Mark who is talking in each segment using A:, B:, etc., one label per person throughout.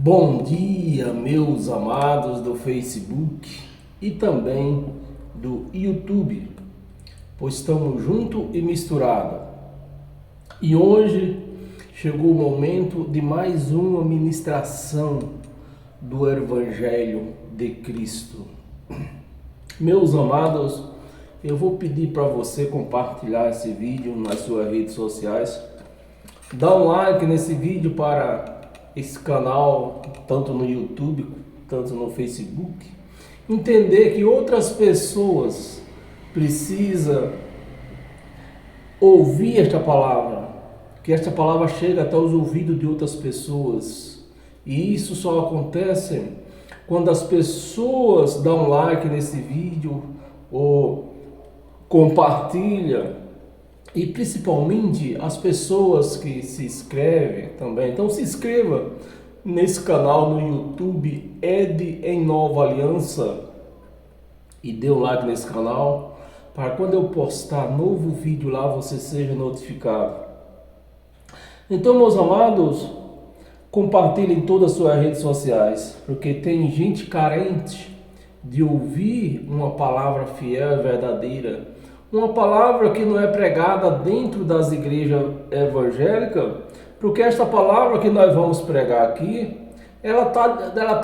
A: Bom dia, meus amados do Facebook e também do YouTube, pois estamos juntos e misturados. E hoje chegou o momento de mais uma ministração do Evangelho de Cristo. Meus amados, eu vou pedir para você compartilhar esse vídeo nas suas redes sociais. Dá um like nesse vídeo para esse canal, tanto no YouTube, tanto no Facebook. Entender que outras pessoas precisam ouvir esta palavra, que esta palavra chega até os ouvidos de outras pessoas. E isso só acontece quando as pessoas dão like nesse vídeo ou compartilham. E principalmente as pessoas que se inscrevem também. Então se inscreva nesse canal no YouTube, Ed em Nova Aliança, e dê um like nesse canal, para quando eu postar novo vídeo lá, você seja notificado. Então, meus amados, compartilhem todas as suas redes sociais, porque tem gente carente de ouvir uma palavra fiel e verdadeira. Uma palavra que não é pregada dentro das igrejas evangélicas, porque esta palavra que nós vamos pregar aqui, ela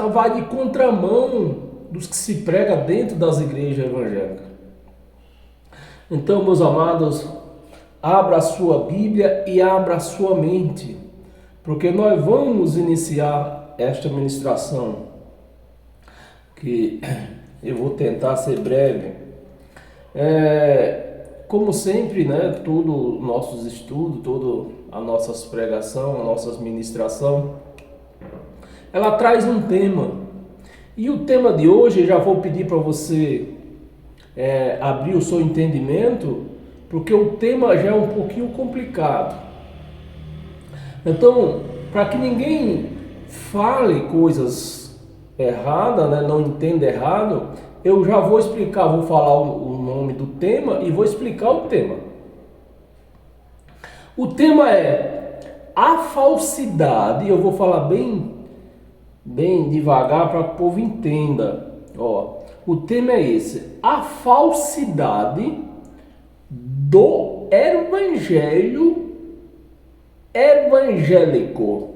A: vai de contramão dos que se prega dentro das igrejas evangélicas. Então, meus amados, abra a sua Bíblia e abra a sua mente, porque nós vamos iniciar esta ministração, que eu vou tentar ser breve. Como sempre, né, todo nossos estudos, toda a nossas pregação, a nossas ministração, ela traz um tema. E o tema de hoje, já vou pedir para você abrir o seu entendimento, porque o tema já é um pouquinho complicado. Então, para que ninguém fale coisas erradas, né, não entenda errado, eu já vou explicar, vou falar o nome do tema e vou explicar o tema. O tema é a falsidade. Eu vou falar bem devagar para que o povo entenda. O tema é esse: a falsidade do evangelho evangélico.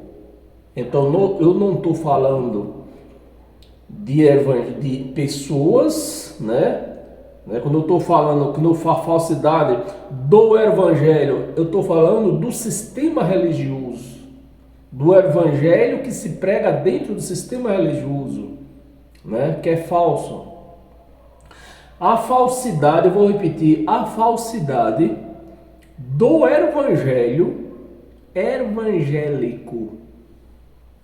A: Então eu não estou falando de pessoas, né? Quando eu estou falando que não faz falsidade do evangelho, eu estou falando do sistema religioso, do evangelho que se prega dentro do sistema religioso, né? Que é falso. A falsidade, eu vou repetir, a falsidade do evangelho evangélico.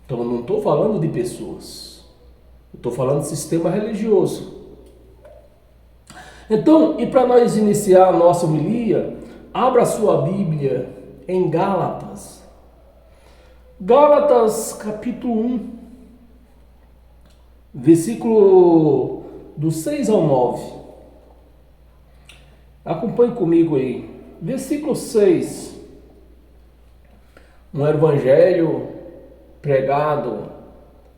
A: Então eu não estou falando de pessoas. Estou falando de sistema religioso. Então, e para nós iniciar a nossa homilia, abra sua Bíblia em Gálatas. Gálatas capítulo 1, versículo do 6 ao 9. Acompanhe comigo aí. Versículo 6. Um evangelho pregado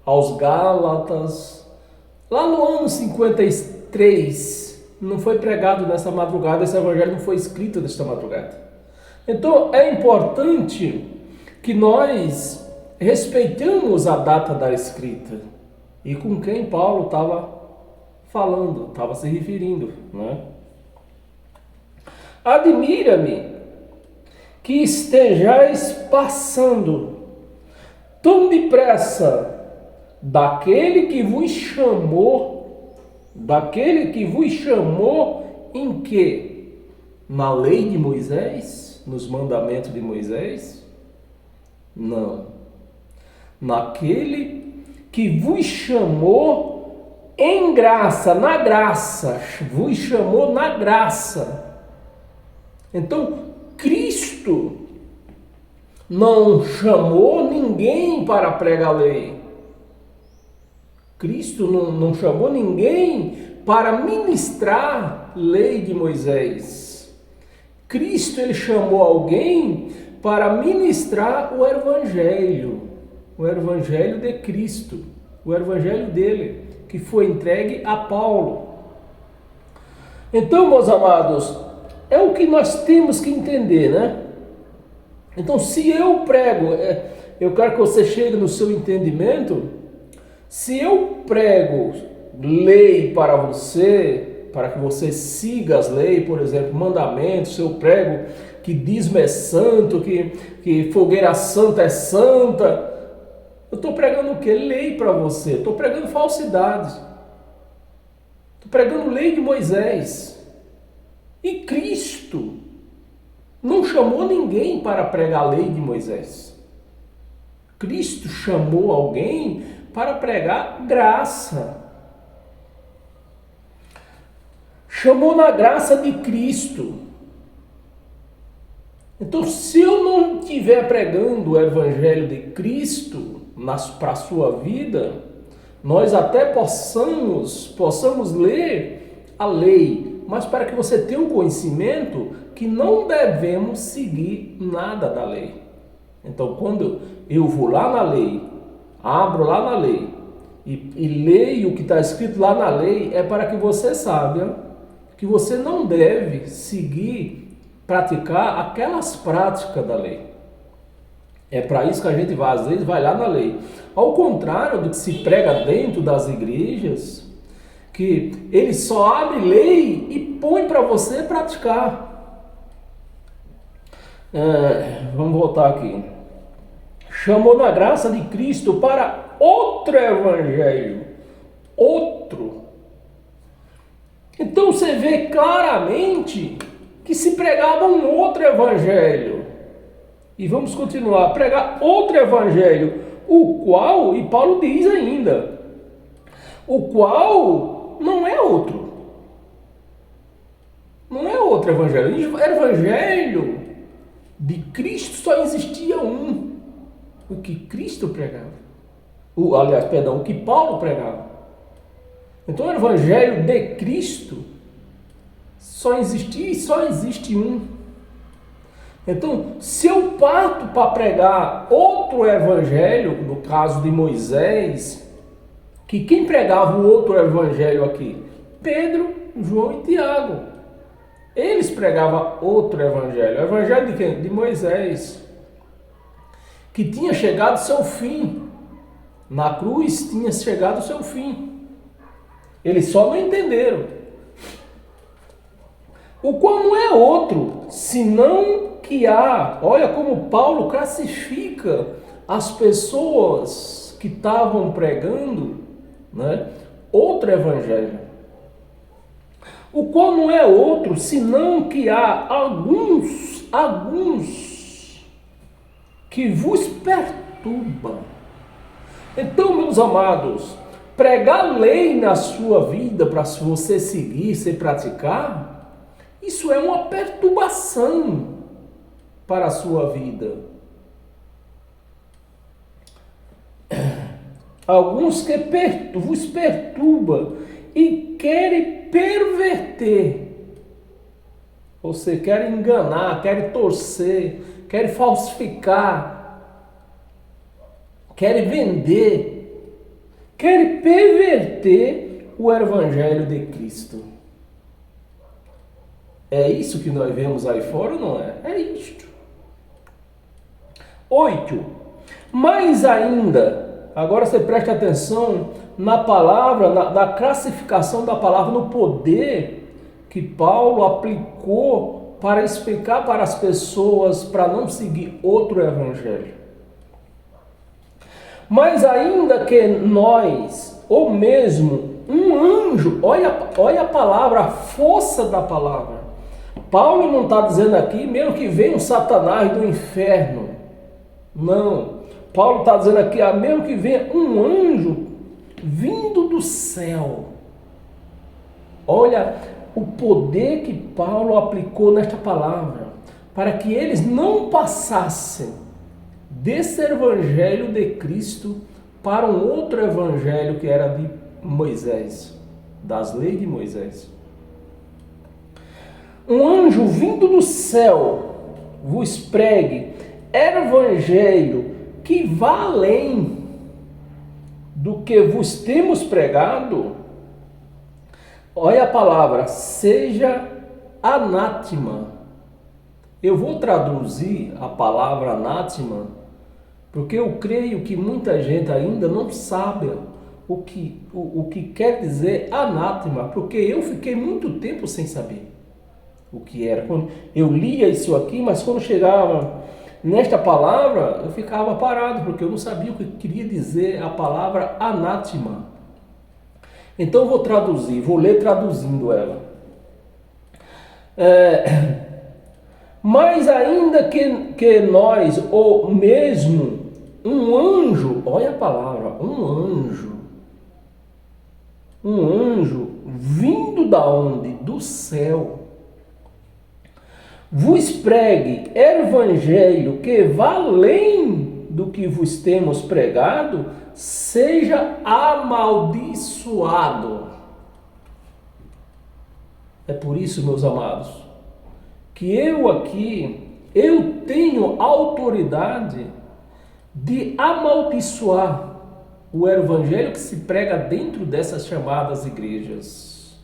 A: aos Gálatas, lá no ano 53, não foi pregado nessa madrugada, esse evangelho não foi escrito nesta madrugada. Então é importante que nós respeitemos a data da escrita e com quem Paulo estava falando, estava se referindo, né? Admira-me que estejais passando tão depressa daquele que vos chamou em que? Na lei de Moisés? Nos mandamentos de Moisés? Não. Naquele que vos chamou em graça, na graça, vos chamou na graça. Então, Cristo não chamou ninguém para pregar a lei. Cristo não chamou ninguém para ministrar lei de Moisés. Cristo, ele chamou alguém para ministrar o evangelho. o evangelho de Cristo, o evangelho dele, que foi entregue a Paulo. Então, meus amados, é o que nós temos que entender, né? Então, se eu prego, eu quero que você chegue no seu entendimento, se eu prego lei para você, para que você siga as leis, por exemplo, mandamentos, se eu prego que dízimo é santo, que fogueira santa é santa, eu estou pregando o quê? Lei para você, estou pregando falsidades, estou pregando lei de Moisés. E Cristo não chamou ninguém para pregar a lei de Moisés. Cristo chamou alguém para pregar graça. Chamou na graça de Cristo. Então, se eu não estiver pregando o evangelho de Cristo para a sua vida, nós até possamos ler a lei, mas para que você tenha o conhecimento que não devemos seguir nada da lei. Então, quando eu vou lá na lei, abro lá na lei e leio o que está escrito lá na lei, é para que você saiba que você não deve seguir, praticar aquelas práticas da lei. É para isso que a gente vai, às vezes, vai lá na lei. Ao contrário do que se prega dentro das igrejas, que ele só abre lei e põe para você praticar. Vamos voltar aqui. Chamou na graça de Cristo para outro evangelho. Outro. Então você vê claramente que se pregava um outro evangelho. E vamos continuar a pregar outro evangelho, o qual, e Paulo diz ainda, o qual não é outro. Não é outro evangelho. O evangelho de Cristo só existia um. O que Cristo pregava. O que Paulo pregava. Então o evangelho de Cristo só existia e só existe um. Então, se eu parto para pregar outro evangelho, no caso de Moisés, que quem pregava o outro evangelho aqui? Pedro, João e Tiago. Eles pregavam outro evangelho. O evangelho de quem? De Moisés, que tinha chegado ao seu fim. Na cruz tinha chegado ao seu fim. Eles só não entenderam. O qual não é outro, senão que há. Olha como Paulo classifica as pessoas que estavam pregando, né, outro evangelho. O qual não é outro, senão que há alguns que vos perturbam. Então, meus amados, pregar lei na sua vida para você seguir, se praticar, isso é uma perturbação para a sua vida. Alguns que vos perturbam e querem perverter. Você quer enganar, quer torcer, quer falsificar, quer vender, quer perverter o evangelho de Cristo. É isso que nós vemos aí fora ou não é? É isto. 8. Mais ainda, agora você preste atenção na palavra, na classificação da palavra, no poder que Paulo aplicou para explicar para as pessoas para não seguir outro evangelho. Mas ainda que nós, ou mesmo um anjo, olha a palavra, a força da palavra. Paulo não está dizendo aqui, mesmo que venha um Satanás do inferno. Não. Paulo está dizendo aqui, mesmo que venha um anjo vindo do céu. Olha o poder que Paulo aplicou nesta palavra, para que eles não passassem desse evangelho de Cristo para um outro evangelho que era de Moisés, das leis de Moisés. Um anjo vindo do céu vos pregue evangelho que vá além do que vos temos pregado, olha a palavra, seja anátema. Eu vou traduzir a palavra anátema, porque eu creio que muita gente ainda não sabe o que quer dizer anátema, porque eu fiquei muito tempo sem saber o que era. Quando eu lia isso aqui, mas quando chegava nesta palavra, eu ficava parado, porque eu não sabia o que queria dizer a palavra anátema. Então eu vou traduzir, vou ler traduzindo ela. Mas ainda que nós, ou mesmo um anjo, olha a palavra, um anjo vindo da onde? Do céu, vos pregue evangelho que vá além do que vos temos pregado, seja amaldiçoado. É por isso, meus amados, que eu tenho autoridade de amaldiçoar o evangelho que se prega dentro dessas chamadas igrejas.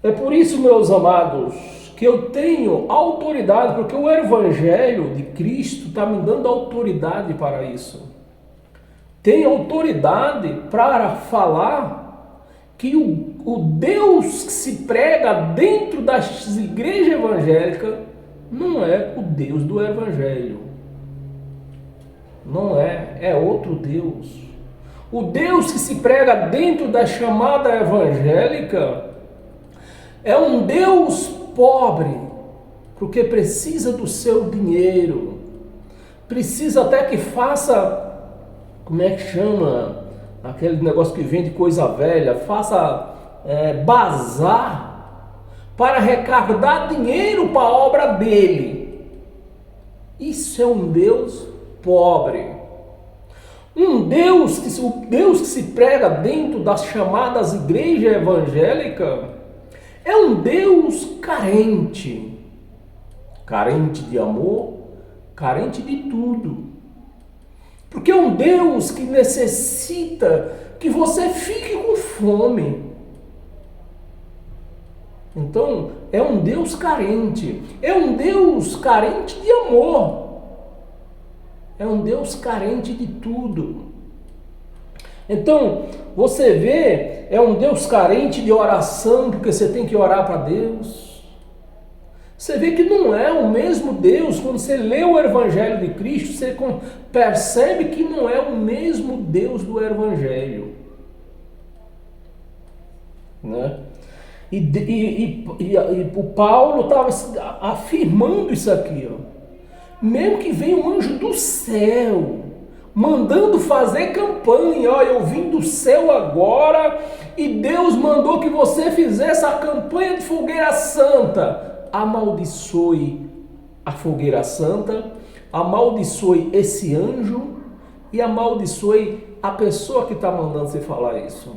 A: É por isso, meus amados, que eu tenho autoridade, porque o evangelho de Cristo está me dando autoridade para isso. Tenho autoridade para falar que o Deus que se prega dentro das igrejas evangélicas não é o Deus do evangelho. Não é outro Deus. O Deus que se prega dentro da chamada evangélica é um Deus pobre, porque precisa do seu dinheiro, precisa até que faça, como é que chama, aquele negócio que vende coisa velha, faça bazar para arrecadar dinheiro para a obra dele. Isso é um Deus pobre. O Deus que se prega dentro das chamadas igrejas evangélicas é um Deus carente de amor, carente de tudo. Porque é um Deus que necessita que você fique com fome. Então, é um Deus carente. É um Deus carente de amor. É um Deus carente de tudo. Então, você vê, é um Deus carente de oração, porque você tem que orar para Deus. Você vê que não é o mesmo Deus. Quando você lê o Evangelho de Cristo, você percebe que não é o mesmo Deus do Evangelho. Né? E o Paulo estava afirmando isso aqui, ó. Mesmo que venha um anjo do céu, mandando fazer campanha, ó, eu vim do céu agora e Deus mandou que você fizesse a campanha de fogueira santa. Amaldiçoe a fogueira santa, amaldiçoe esse anjo e amaldiçoe a pessoa que está mandando você falar isso.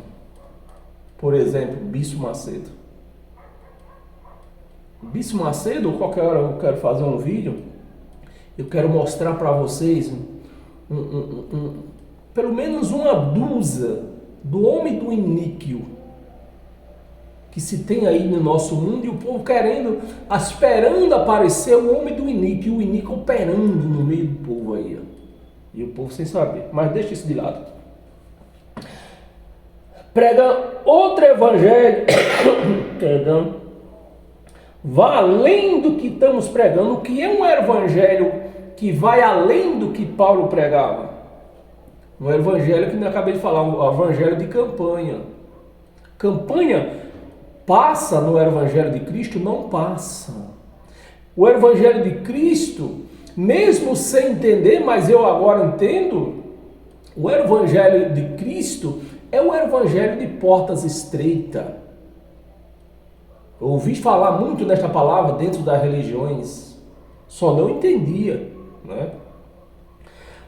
A: Por exemplo, Bispo Macedo. Bispo Macedo, qualquer hora eu quero fazer um vídeo, eu quero mostrar para vocês pelo menos uma dúzia do homem do iníquo que se tem aí no nosso mundo, e o povo esperando aparecer o homem do iníquo, o iníquo operando no meio do povo aí, ó. E o povo sem saber, mas deixa isso de lado. Prega outro evangelho, perdão, vá além do que estamos pregando. O que é um evangelho que vai além do que Paulo pregava? Um evangelho que eu acabei de falar, um evangelho de campanha. Campanha passa no evangelho de Cristo? Não passa. O evangelho de Cristo, mesmo sem entender, mas eu agora entendo, o evangelho de Cristo é o evangelho de portas estreitas. Eu ouvi falar muito nesta palavra dentro das religiões, só não entendia, né?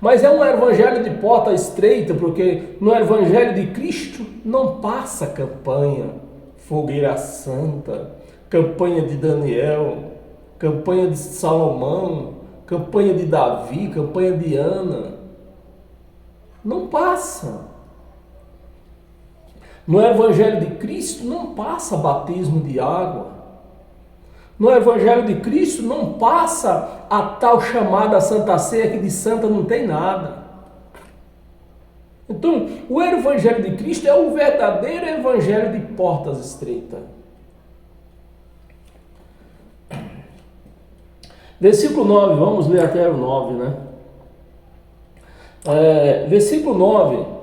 A: Mas é um evangelho de porta estreita, porque no evangelho de Cristo não passa campanha, fogueira santa, campanha de Daniel, campanha de Salomão, campanha de Davi, campanha de Ana. Não passa. No Evangelho de Cristo não passa batismo de água. No Evangelho de Cristo não passa a tal chamada Santa Ceia, que de santa não tem nada. Então, o Evangelho de Cristo é o verdadeiro Evangelho de portas estreitas. Versículo 9, vamos ler até o 9, né? Versículo 9.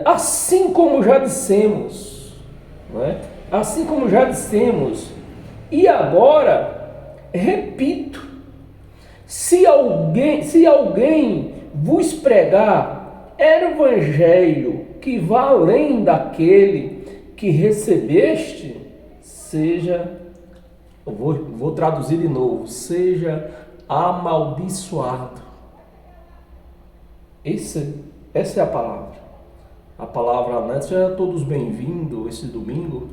A: Assim como já dissemos, né? Assim como já dissemos, e agora, repito, se alguém vos pregar evangelho que vá além daquele que recebeste, seja, vou traduzir de novo, seja amaldiçoado. Essa é a palavra. A palavra, né? Sejam todos bem-vindos esse domingo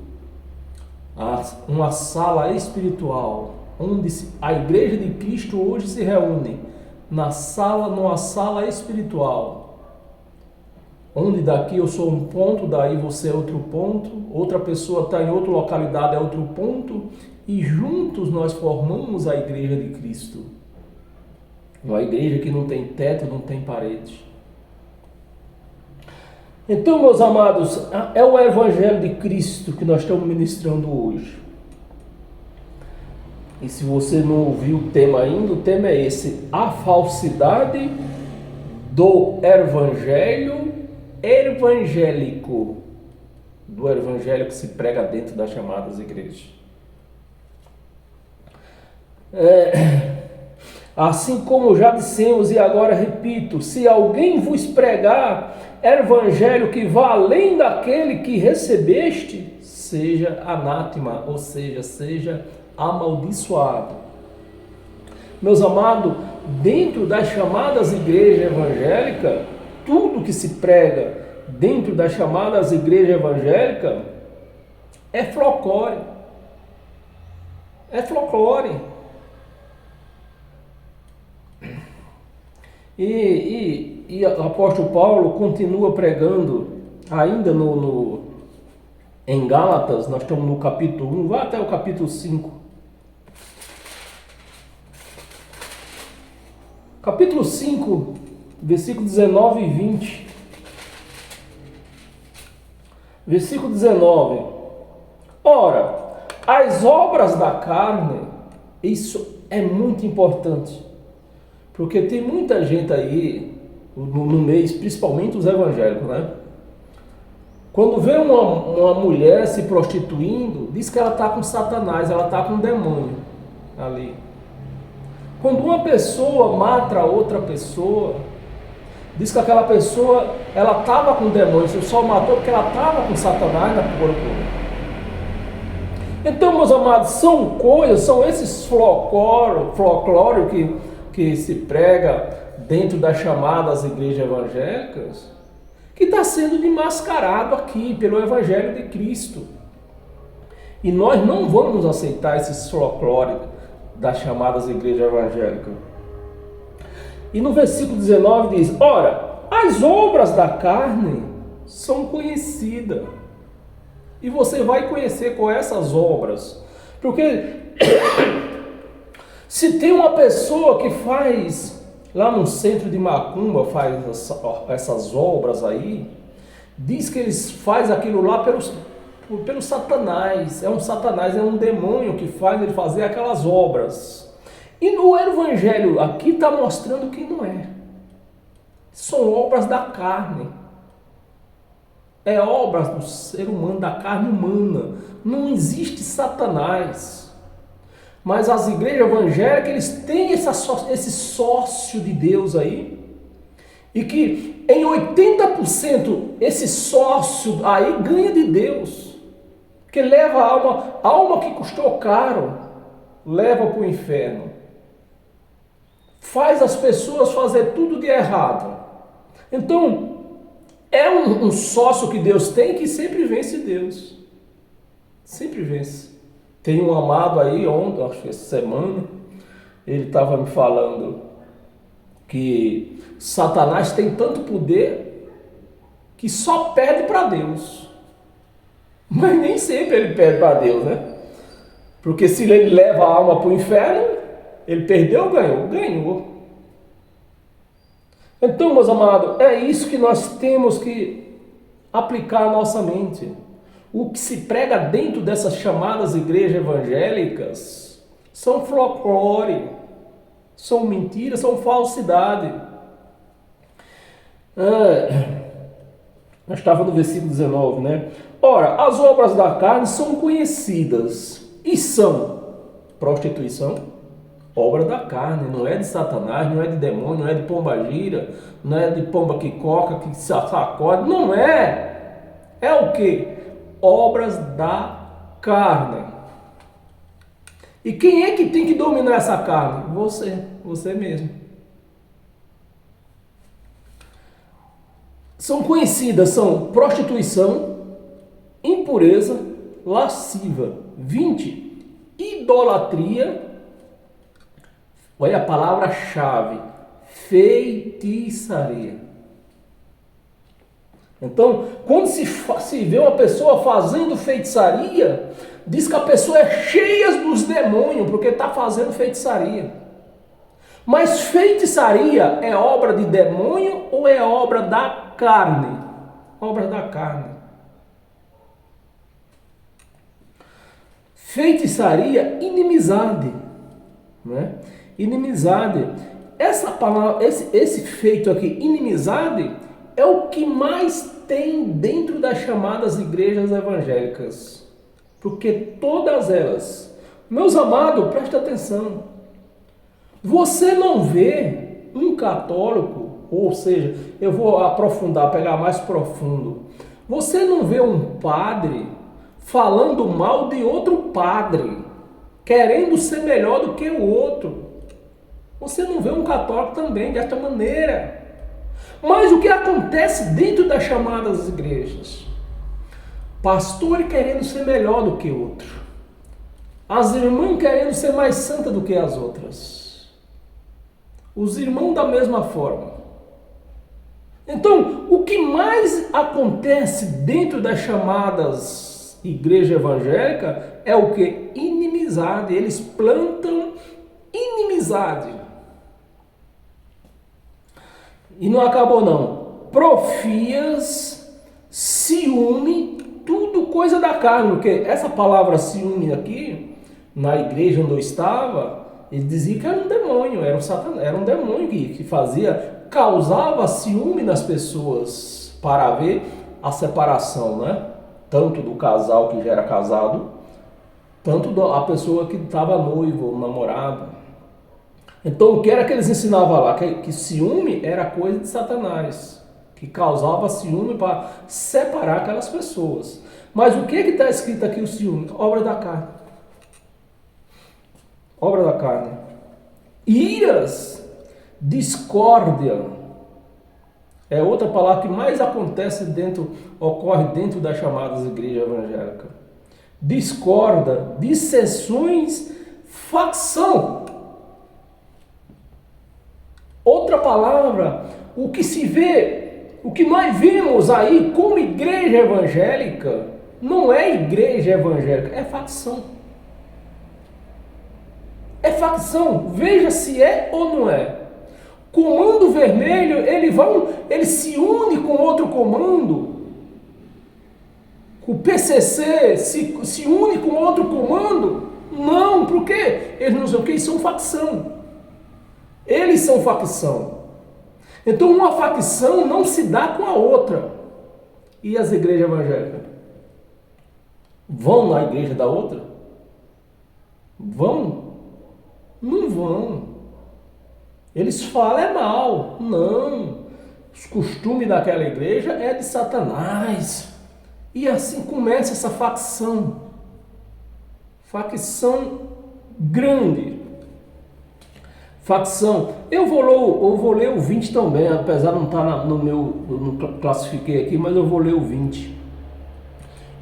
A: a uma sala espiritual, onde a Igreja de Cristo hoje se reúne numa sala espiritual, onde daqui eu sou um ponto, daí você é outro ponto, outra pessoa está em outra localidade, é outro ponto, e juntos nós formamos a Igreja de Cristo. Uma igreja que não tem teto, não tem parede. Então, meus amados, é o Evangelho de Cristo que nós estamos ministrando hoje. E se você não ouviu o tema ainda, o tema é esse: a falsidade do Evangelho evangélico, do Evangelho que se prega dentro das chamadas igrejas. Assim como já dissemos e agora repito, se alguém vos pregar evangelho que vá além daquele que recebeste, seja anátema, ou seja amaldiçoado. Meus amados, dentro das chamadas igrejas evangélicas, tudo que se prega dentro das chamadas igrejas evangélicas é folclore. É folclore. E o apóstolo Paulo continua pregando ainda em Gálatas. Nós estamos no capítulo 1, vai até o capítulo 5. Capítulo 5, versículo 19 e 20. Versículo 19. Ora, as obras da carne, isso é muito importante. Porque tem muita gente aí, no mês, principalmente os evangélicos, né? Quando vê uma mulher se prostituindo, diz que ela está com Satanás, ela está com um demônio ali. Quando uma pessoa mata outra pessoa, diz que aquela pessoa, ela estava com demônio, você só matou porque ela estava com Satanás na corpo. Então, meus amados, são esses folclore que se prega dentro das chamadas igrejas evangélicas, que está sendo desmascarado aqui pelo Evangelho de Cristo. E nós não vamos aceitar esses folclore das chamadas igrejas evangélicas. E no versículo 19 diz: ora, as obras da carne são conhecidas. E você vai conhecer com essas obras. Porque se tem uma pessoa que faz, lá no centro de Macumba, faz essas obras aí, diz que eles fazem aquilo lá pelo Satanás. É um Satanás, é um demônio que faz ele fazer aquelas obras. E no Evangelho aqui está mostrando que não é. São obras da carne. É obras do ser humano, da carne humana. Não existe Satanás. Mas as igrejas evangélicas, eles têm esse sócio de Deus aí, e que em 80% esse sócio aí ganha de Deus, que leva a alma que custou caro, leva para o inferno, faz as pessoas fazer tudo de errado. Então, é um sócio que Deus tem que sempre vence Deus, sempre vence. Tem um amado aí, ontem, acho que essa semana, ele estava me falando que Satanás tem tanto poder que só perde para Deus. Mas nem sempre ele perde para Deus, né? Porque se ele leva a alma para o inferno, ele perdeu ou ganhou? Ganhou. Então, meus amados, é isso que nós temos que aplicar à nossa mente. O que se prega dentro dessas chamadas igrejas evangélicas são folclore, são mentiras, são falsidade. Nós estávamos no versículo 19, né? Ora, as obras da carne são conhecidas e são prostituição, obra da carne, não é de Satanás, não é de demônio, não é de pombagira, não é de pomba que coca, que se sacode, não é. É o que? Obras da carne. E quem é que tem que dominar essa carne? Você mesmo. São conhecidas, são prostituição, impureza, lasciva. 20. Idolatria. Olha a palavra-chave. Feitiçaria. Então, quando se vê uma pessoa fazendo feitiçaria, diz que a pessoa é cheia dos demônios, porque está fazendo feitiçaria. Mas feitiçaria é obra de demônio ou é obra da carne? Obra da carne. Feitiçaria, inimizade. Né? Inimizade. Essa palavra, esse feito aqui, inimizade, é o que mais tem dentro das chamadas igrejas evangélicas. Porque todas elas, meus amados, presta atenção. Você não vê um católico, ou seja, eu vou aprofundar, pegar mais profundo. Você não vê um padre falando mal de outro padre, querendo ser melhor do que o outro. Você não vê um católico também desta maneira. Mas o que acontece dentro das chamadas igrejas? Pastor querendo ser melhor do que outro. As irmãs querendo ser mais santa do que as outras. Os irmãos da mesma forma. Então, o que mais acontece dentro das chamadas igreja evangélica é o que? Inimizade. Eles plantam inimizade. E não acabou não. Profias, ciúme, tudo coisa da carne. Porque essa palavra ciúme aqui, na igreja onde eu estava, ele dizia que era um demônio, era um satanás, era um demônio que fazia, causava ciúme nas pessoas para haver a separação, né? Tanto do casal que já era casado, tanto da pessoa que estava noivo, namorado. Então, o que era que eles ensinavam lá? Que ciúme era coisa de Satanás, que causava ciúme para separar aquelas pessoas. Mas o que está escrito aqui o ciúme? Obra da carne. Obra da carne. Iras, discórdia. É outra palavra que mais acontece ocorre dentro das chamadas igrejas evangélicas. Discorda, dissensões, facção. Outra palavra, o que se vê, o que nós vemos aí como igreja evangélica, não é igreja evangélica, é facção. É facção, veja se é ou não é. Comando vermelho, ele se une com outro comando. O PCC se une com outro comando? Não, por quê? Eles não são o que? Eles são facção. Eles são facção. Então uma facção não se dá com a outra. E as igrejas evangélicas? Vão na igreja da outra? Vão? Não vão. Eles falam é mal. Não. Os costumes daquela igreja é de Satanás. E assim começa essa facção. Facção grande. Facção. Eu vou ler o 20 também, apesar de não estar no meu, eu não classifiquei aqui, mas eu vou ler o 20.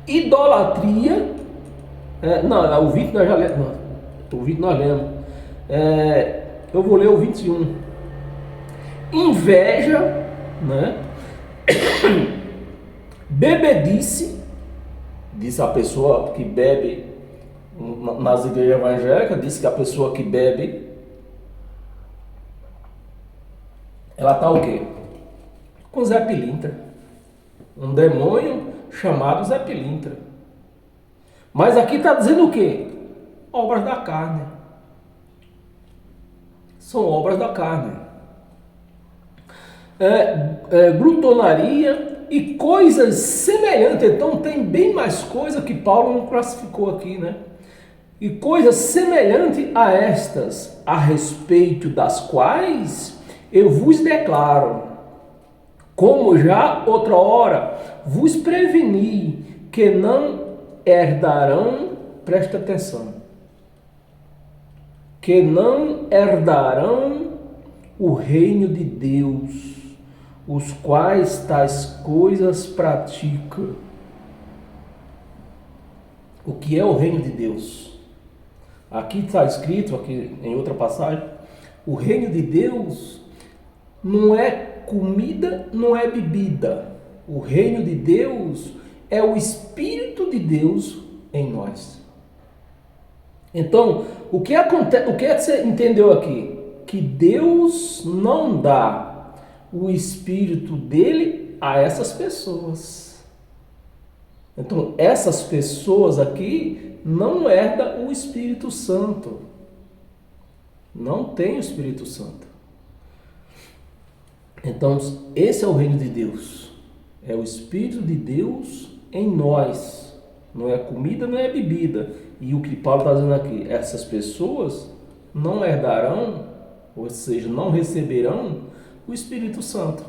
A: Idolatria. Não, o 20 nós já lemos. O 20 nós lemos. Eu vou ler o 21. Inveja, né? Bebedice, diz a pessoa que bebe nas igrejas evangélicas, diz que a pessoa que bebe, ela está o quê? Com Zé Pilintra. Um demônio chamado Zé Pilintra. Mas aqui está dizendo o quê? Obras da carne. São obras da carne. Glutonaria e coisas semelhantes. Então tem bem mais coisa que Paulo não classificou aqui, né? E coisas semelhantes a estas, a respeito das quais eu vos declaro, como já outra hora vos preveni, que não herdarão, presta atenção, que não herdarão o reino de Deus, os quais tais coisas praticam. O que é o reino de Deus? Aqui está escrito, aqui em outra passagem, o reino de Deus não é comida, não é bebida. O reino de Deus é o Espírito de Deus em nós. Então, o que acontece? O que é que você entendeu aqui? Que Deus não dá o Espírito dele a essas pessoas. Então, essas pessoas aqui não herdam o Espírito Santo. Não tem o Espírito Santo. Então, esse é o reino de Deus. É o Espírito de Deus em nós. Não é comida, não é bebida. E o que Paulo está dizendo aqui, essas pessoas não herdarão, ou seja, não receberão o Espírito Santo.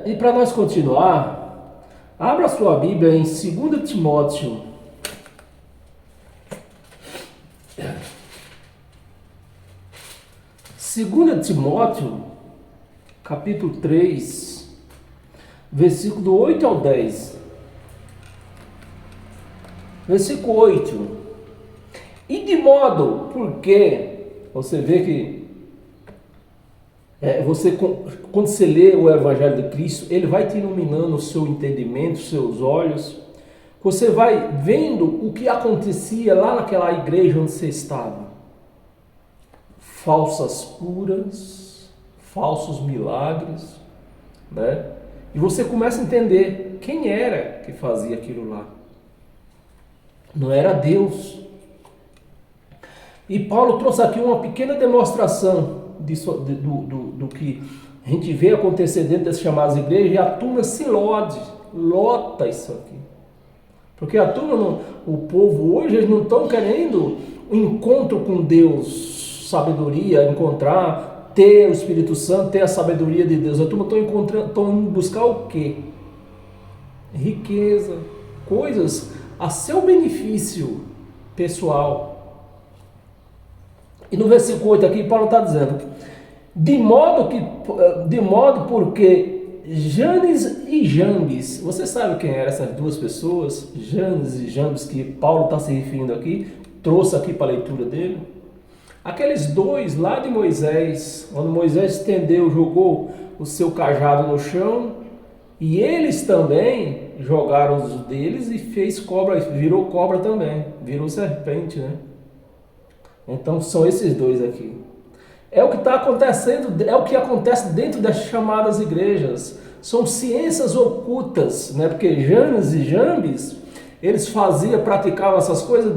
A: E para nós continuar, abra sua Bíblia em 2 Timóteo. 2 Timóteo, capítulo 3, versículo 8 ao 10. Versículo 8. E de modo, porque você vê que quando você lê o Evangelho de Cristo, ele vai te iluminando o seu entendimento, os seus olhos. Você vai vendo o que acontecia lá naquela igreja onde você estava. Falsas curas, falsos milagres, né? E você começa a entender quem era que fazia aquilo lá. Não era Deus. E Paulo trouxe aqui uma pequena demonstração do que a gente vê acontecer dentro das chamadas igrejas, e a turma se lota isso aqui. Porque a turma, o povo hoje, eles não estão querendo um encontro com Deus, sabedoria, ter o Espírito Santo, ter a sabedoria de Deus. A turma estão indo buscar o quê? Riqueza, coisas a seu benefício pessoal. E no versículo 8 aqui, Paulo está dizendo, de modo porque Janes e Jambes, você sabe quem eram essas duas pessoas, Janes e Jambes, que Paulo está se referindo aqui, trouxe aqui para a leitura dele? Aqueles dois lá de Moisés, quando Moisés estendeu, jogou o seu cajado no chão, e eles também jogaram os deles e fez cobra, virou cobra também, virou serpente, né? Então são esses dois aqui. É o que está acontecendo, é o que acontece dentro das chamadas igrejas. São ciências ocultas, né? Porque Janes e Jambes, eles praticavam essas coisas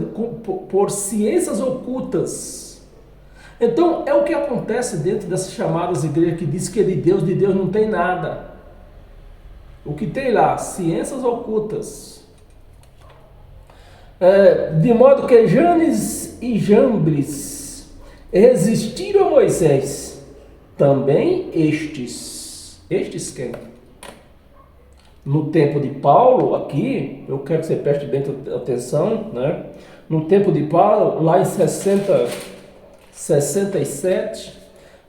A: por ciências ocultas. Então, é o que acontece dentro dessas chamadas igrejas que diz que é de Deus não tem nada. O que tem lá? Ciências ocultas. De modo que Janes e Jambres resistiram a Moisés, também estes quem? No tempo de Paulo, aqui, eu quero que você preste bem atenção, né? No tempo de Paulo, lá em 67,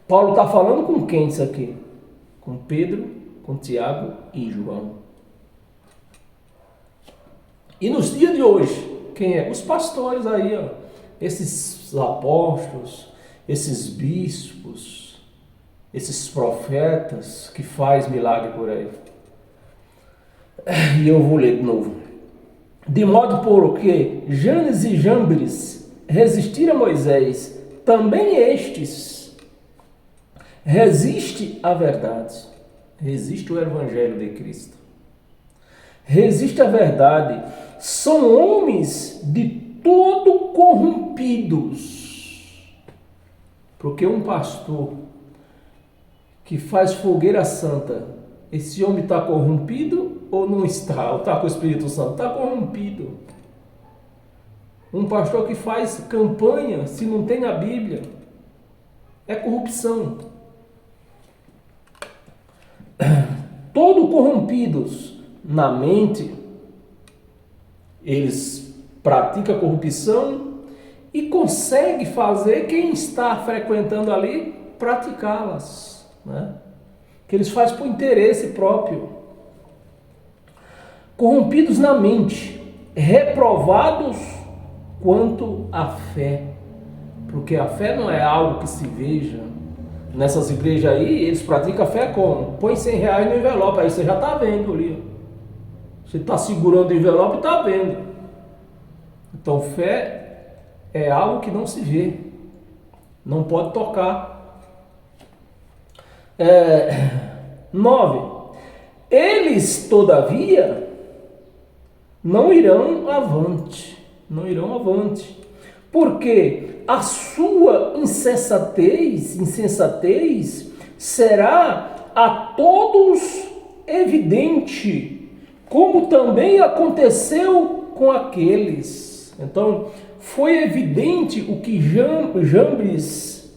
A: Paulo está falando com quem isso aqui? Com Pedro, com Tiago e João. E nos dias de hoje, quem é? Os pastores aí, ó, esses apóstolos, esses bispos, esses profetas que faz milagre por aí. E eu vou ler de novo. De modo por que Janes e Jambres resistiram a Moisés, também estes resiste à verdade, resiste o evangelho de Cristo, resiste à verdade, são homens de todo corrompidos, porque um pastor que faz fogueira santa, esse homem está corrompido ou não está? Ou está com o Espírito Santo? Está corrompido. Um pastor que faz campanha, se não tem a Bíblia, é corrupção. Todo corrompidos na mente, eles praticam corrupção e conseguem fazer quem está frequentando ali praticá-las, né? Que eles fazem por interesse próprio. Corrompidos na mente, reprovados quanto à fé, porque a fé não é algo que se veja. Nessas igrejas aí, eles praticam a fé como? Põe R$100 no envelope, aí você já está vendo ali. Você está segurando o envelope e está vendo. Então fé é algo que não se vê, não pode tocar. 9. Eles, todavia, não irão avante, porque a sua insensatez será a todos evidente, como também aconteceu com aqueles. Então, foi evidente o que Janes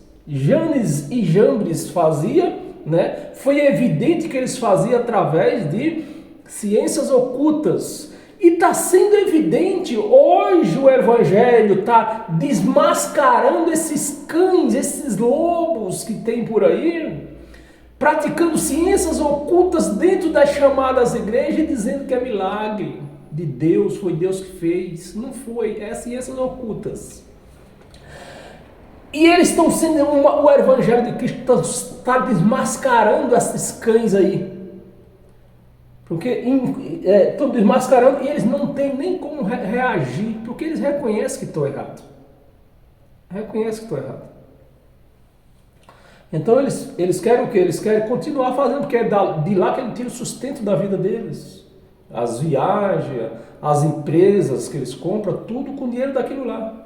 A: e Jambres fazia, né? Foi evidente que eles faziam através de ciências ocultas. E está sendo evidente, hoje o Evangelho está desmascarando esses cães, esses lobos que tem por aí, praticando ciências ocultas dentro das chamadas igrejas e dizendo que é milagre de Deus, foi Deus que fez. Não foi, é ciências ocultas. E eles estão sendo, o Evangelho de Cristo está desmascarando esses cães aí. Porque estão desmascarando e eles não têm nem como reagir, porque eles reconhecem que estão errados. Então eles querem o quê? Eles querem continuar fazendo, porque é de lá que ele tira o sustento da vida deles. As viagens, as empresas que eles compram, tudo com dinheiro daquilo lá.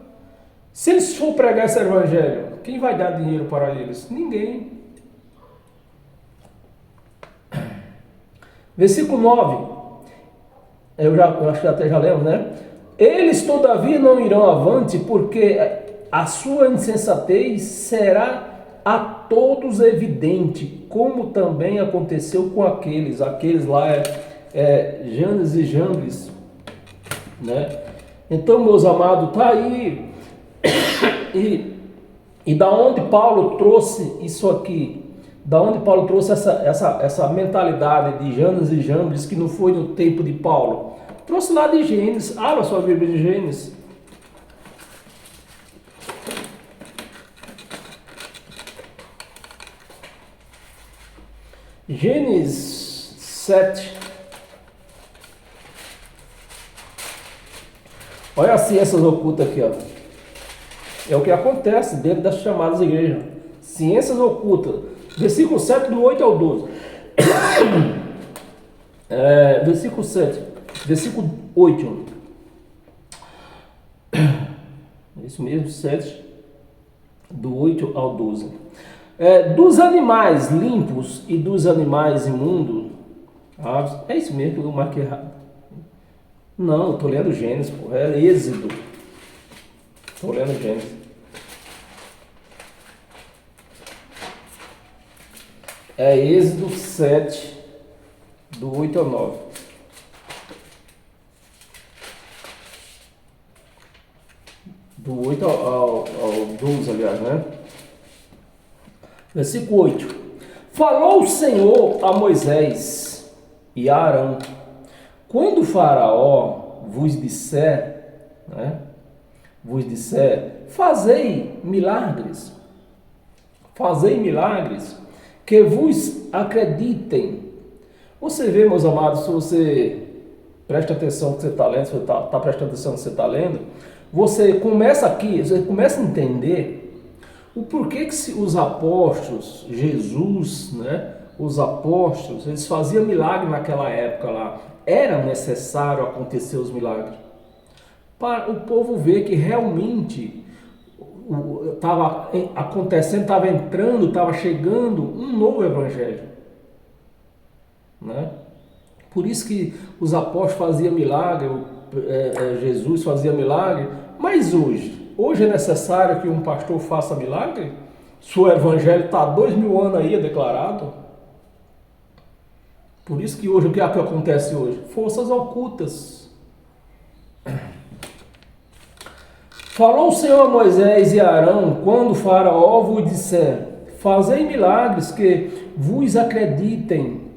A: Se eles for pregar esse evangelho, quem vai dar dinheiro para eles? Ninguém. Versículo 9, eu acho que até já lemos, né? Eles todavia não irão avante, porque a sua insensatez será a todos evidente, como também aconteceu com aqueles lá Janes e Jambres, né? Então, meus amados, tá aí, e da onde Paulo trouxe isso aqui? Da onde Paulo trouxe essa mentalidade de Janes e Jambres, que não foi no tempo de Paulo? Trouxe lá de Gênesis. Abra sua Bíblia de Gênesis. Gênesis 7. Olha as ciências ocultas aqui, ó. É o que acontece dentro das chamadas igrejas. Ciências ocultas. Versículo 7, do 8 ao 12. Versículo 7. Versículo 8. Isso mesmo, 7. Do 8 ao 12. Dos animais limpos e dos animais imundos. É isso mesmo que eu marquei errado. Não, eu estou lendo Gênesis, pô. É Êxodo. Estou lendo Gênesis. É Êxodo 7, do 8 ao 9. Do 8 ao 12, aliás, né? Versículo 8. Falou o Senhor a Moisés e a Arão: quando o Faraó vos disser, fazei milagres, que vos acreditem. Você vê, meus amados, se você preste atenção no que você está lendo, se você está prestando atenção no que você está lendo, você começa aqui, você começa a entender o porquê que os apóstolos, Jesus, né, os apóstolos, eles faziam milagre naquela época lá. Era necessário acontecer os milagres para o povo ver que realmente estava acontecendo, estava entrando, estava chegando um novo evangelho, né? Por isso que os apóstolos faziam milagre, Jesus fazia milagre, mas hoje é necessário que um pastor faça milagre? Se o evangelho está há 2000 anos aí, é declarado. Por isso que hoje, o que acontece hoje? Forças ocultas. Falou o Senhor a Moisés e a Arão, quando o faraó vos disser, fazei milagres que vos acreditem,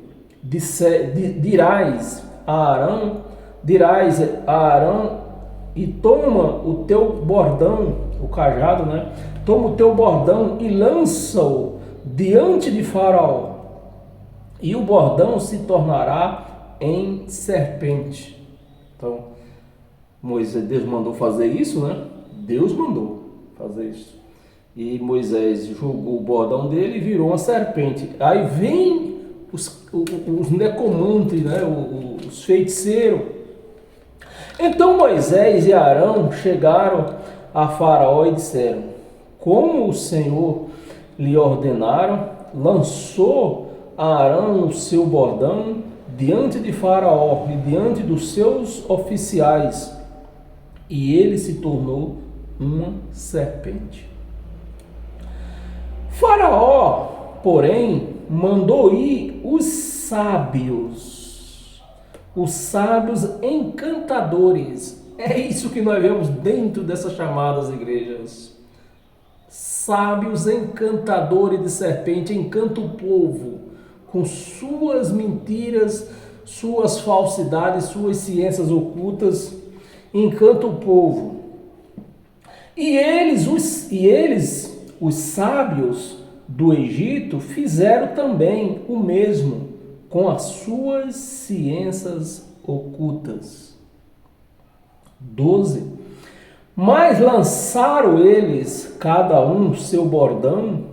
A: dirás a Arão, e toma o teu bordão, o cajado, né? Toma o teu bordão e lança-o diante de faraó, e o bordão se tornará em serpente. Então, Deus mandou fazer isso, né? Deus mandou fazer isso. E Moisés jogou o bordão dele e virou uma serpente. Aí vem os necomantes, né? Os feiticeiros. Então Moisés e Arão chegaram a Faraó e disseram: como o Senhor lhe ordenaram, lançou Arão o seu bordão diante de Faraó e diante dos seus oficiais, e ele se tornou uma serpente. Faraó, porém, mandou ir os sábios encantadores. É isso que nós vemos dentro dessas chamadas igrejas. Sábios encantadores de serpente, encanta o povo com suas mentiras, suas falsidades, suas ciências ocultas, encanta o povo. E eles, os sábios do Egito, fizeram também o mesmo com as suas ciências ocultas. 12. Mas lançaram eles, cada um, seu bordão,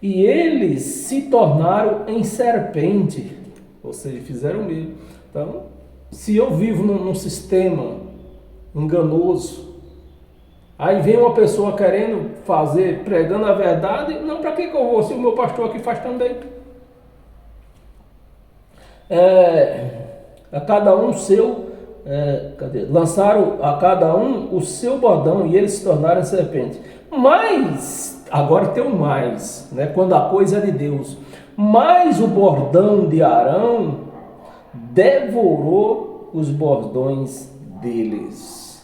A: e eles se tornaram em serpente. Ou seja, fizeram o mesmo. Então, se eu vivo num sistema enganoso, aí vem uma pessoa querendo fazer, pregando a verdade, não, para que eu vou, se o meu pastor aqui faz também? A cada um seu, lançaram a cada um o seu bordão e eles se tornaram serpente. Mas, agora tem um mais, né, quando a coisa é de Deus, mas o bordão de Arão devorou os bordões deles,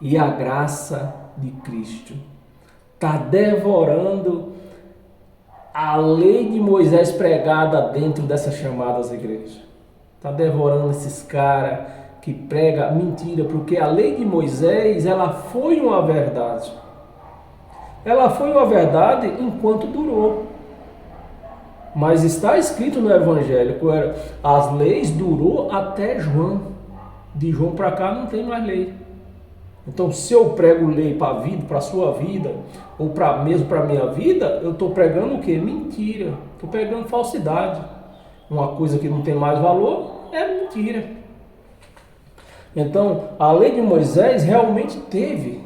A: e a graça de Cristo está devorando a lei de Moisés pregada dentro dessas chamadas igrejas. Está devorando esses caras que pregam mentira, porque a lei de Moisés, ela foi uma verdade. Ela foi uma verdade enquanto durou. Mas está escrito no Evangelho que as leis durou até João. De João para cá não tem mais lei. Então, se eu prego lei para a vida, para a sua vida, ou mesmo para a minha vida, eu estou pregando o quê? Mentira. Estou pregando falsidade. Uma coisa que não tem mais valor é mentira. Então, a lei de Moisés realmente teve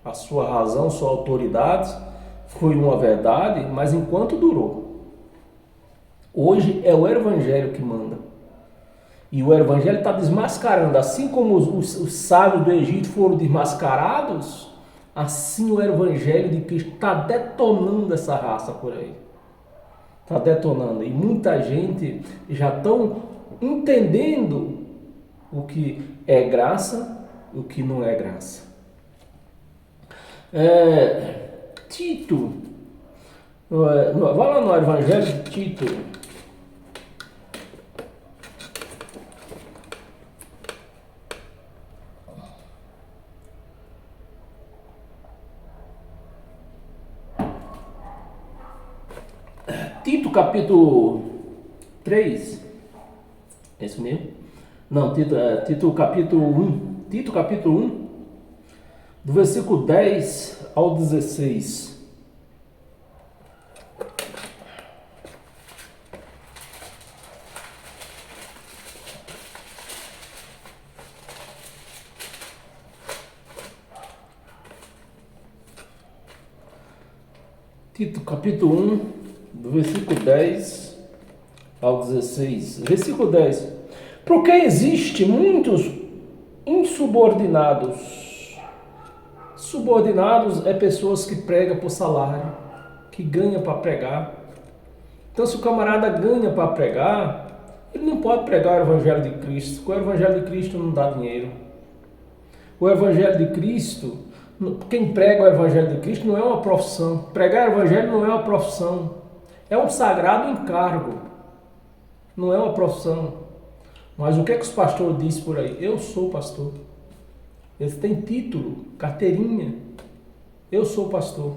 A: a sua razão, sua autoridade, foi uma verdade, mas enquanto durou. Hoje é o Evangelho que manda. E o Evangelho está desmascarando, assim como os sábios do Egito foram desmascarados, assim o Evangelho de Cristo está detonando essa raça por aí. Está detonando. E muita gente já estão entendendo o que é graça e o que não é graça. Tito, vai lá no Evangelho de Tito. Tito capítulo 3, é isso mesmo? Não, Tito capítulo 1. Tito capítulo 1, do versículo 10 ao 16. Tito capítulo 1, do versículo 10 ao 16. Versículo 10. Porque existe muitos insubordinados. Subordinados é pessoas que pregam por salário, que ganham para pregar. Então, se o camarada ganha para pregar, ele não pode pregar o Evangelho de Cristo, porque o Evangelho de Cristo não dá dinheiro. O Evangelho de Cristo, quem prega o Evangelho de Cristo não é uma profissão. Pregar o Evangelho não é uma profissão. É um sagrado encargo. Não é uma profissão. Mas o que é que os pastores dizem por aí? Eu sou pastor. Eles têm título, carteirinha. Eu sou pastor.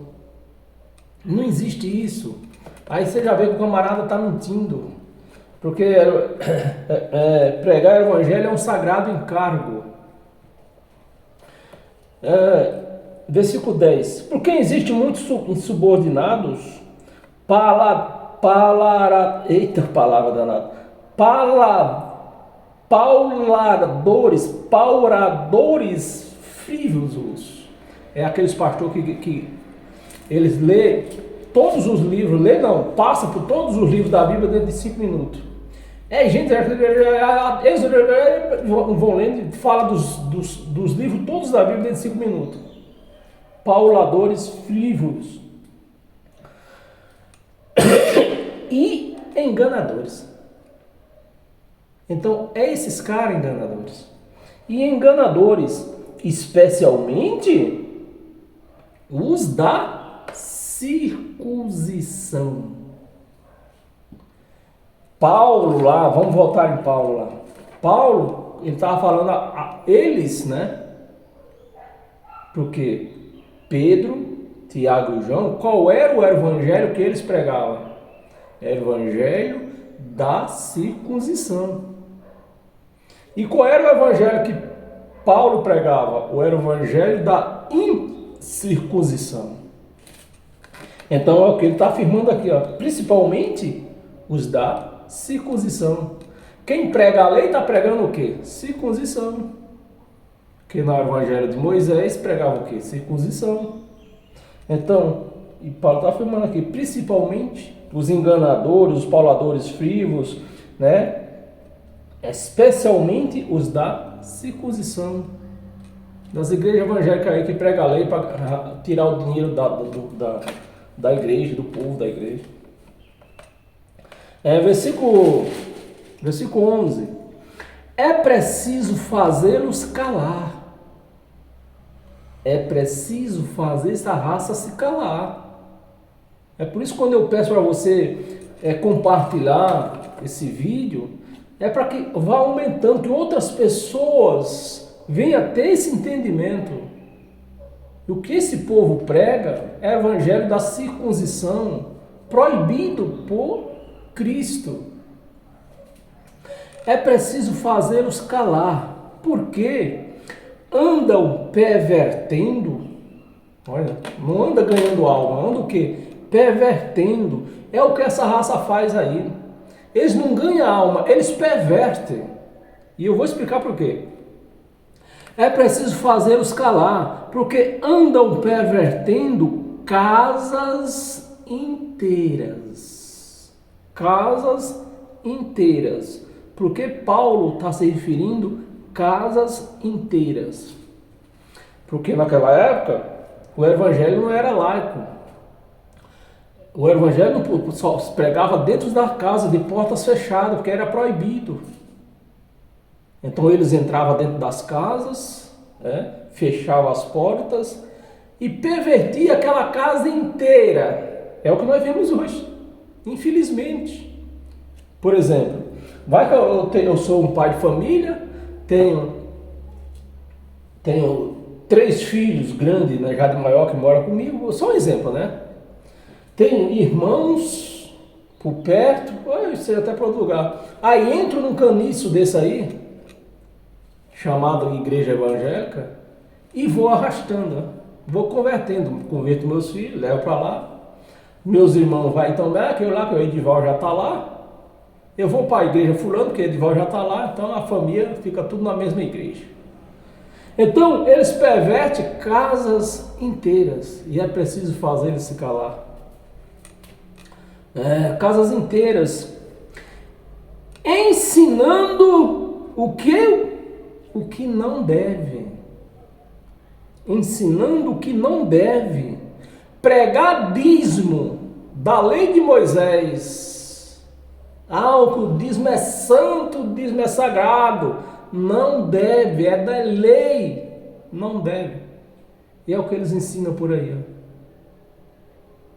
A: Não existe isso. Aí você já vê que o camarada está mentindo. Porque pregar o Evangelho é um sagrado encargo. Versículo 10. Porque existem muitos insubordinados, eita palavra danada, pauradores frívolos. É aqueles pastores que eles lêem todos os livros, passa por todos os livros da Bíblia dentro de 5 minutos. Gente, vão lendo, fala dos livros todos da Bíblia dentro de 5 minutos. Pauladores frívolos e enganadores. Então, esses caras enganadores. E enganadores, especialmente os da circuncisão. Paulo lá, vamos voltar em Paulo lá. Paulo, ele estava falando a eles, né? Porque Pedro, Tiago e João, qual era o evangelho que eles pregavam? Era o evangelho da circuncisão. E qual era o evangelho que Paulo pregava? O evangelho da incircuncisão. Então é o que ele está afirmando aqui, ó. Principalmente os da circuncisão. Quem prega a lei está pregando o quê? Circuncisão. Porque no evangelho de Moisés pregava o quê? Circuncisão. Então, e Paulo está afirmando aqui, principalmente os enganadores, os pauladores frívolos, né? Especialmente os da circuncisão. Das igrejas evangélicas aí que pregam a lei para tirar o dinheiro da igreja, do povo da igreja. Versículo 11. É preciso fazê-los calar. É preciso fazer essa raça se calar. É por isso que quando eu peço para você compartilhar esse vídeo, é para que vá aumentando, que outras pessoas venham a ter esse entendimento. E o que esse povo prega é o evangelho da circuncisão, proibido por Cristo. É preciso fazê-los calar, porque andam pervertendo, olha, não anda ganhando alma, anda o quê? Pervertendo. É o que essa raça faz aí. Eles não ganham alma, eles pervertem. E eu vou explicar por quê. É preciso fazê-los calar, porque andam pervertendo casas inteiras. Casas inteiras. Porque Paulo está se referindo casas inteiras. Porque naquela época o evangelho não era laico. O evangelho só se pregava dentro da casa, de portas fechadas, porque era proibido. Então eles entravam dentro das casas, fechavam as portas e pervertiam aquela casa inteira. É o que nós vemos hoje, infelizmente. Por exemplo, vai que eu sou um pai de família, tenho 3 filhos grandes, né, já de maior, que moram comigo, só um exemplo, né? Tenho irmãos por perto, isso é até para outro lugar. Aí entro num caniço desse aí, chamada igreja evangélica, e vou arrastando, né? Vou convertendo, converto meus filhos, levo para lá, meus irmãos vão também, aquele lá que o Edival já está lá, eu vou para a igreja fulano, porque o Edival já está lá, então a família fica tudo na mesma igreja. Então eles pervertem casas inteiras, e é preciso fazer eles se calar. Casas inteiras, ensinando o que não deve. Ensinando o que não deve. Pregar dízimo da lei de Moisés. O dízimo é santo, o dízimo é sagrado. Não deve, é da lei. Não deve. E é o que eles ensinam por aí.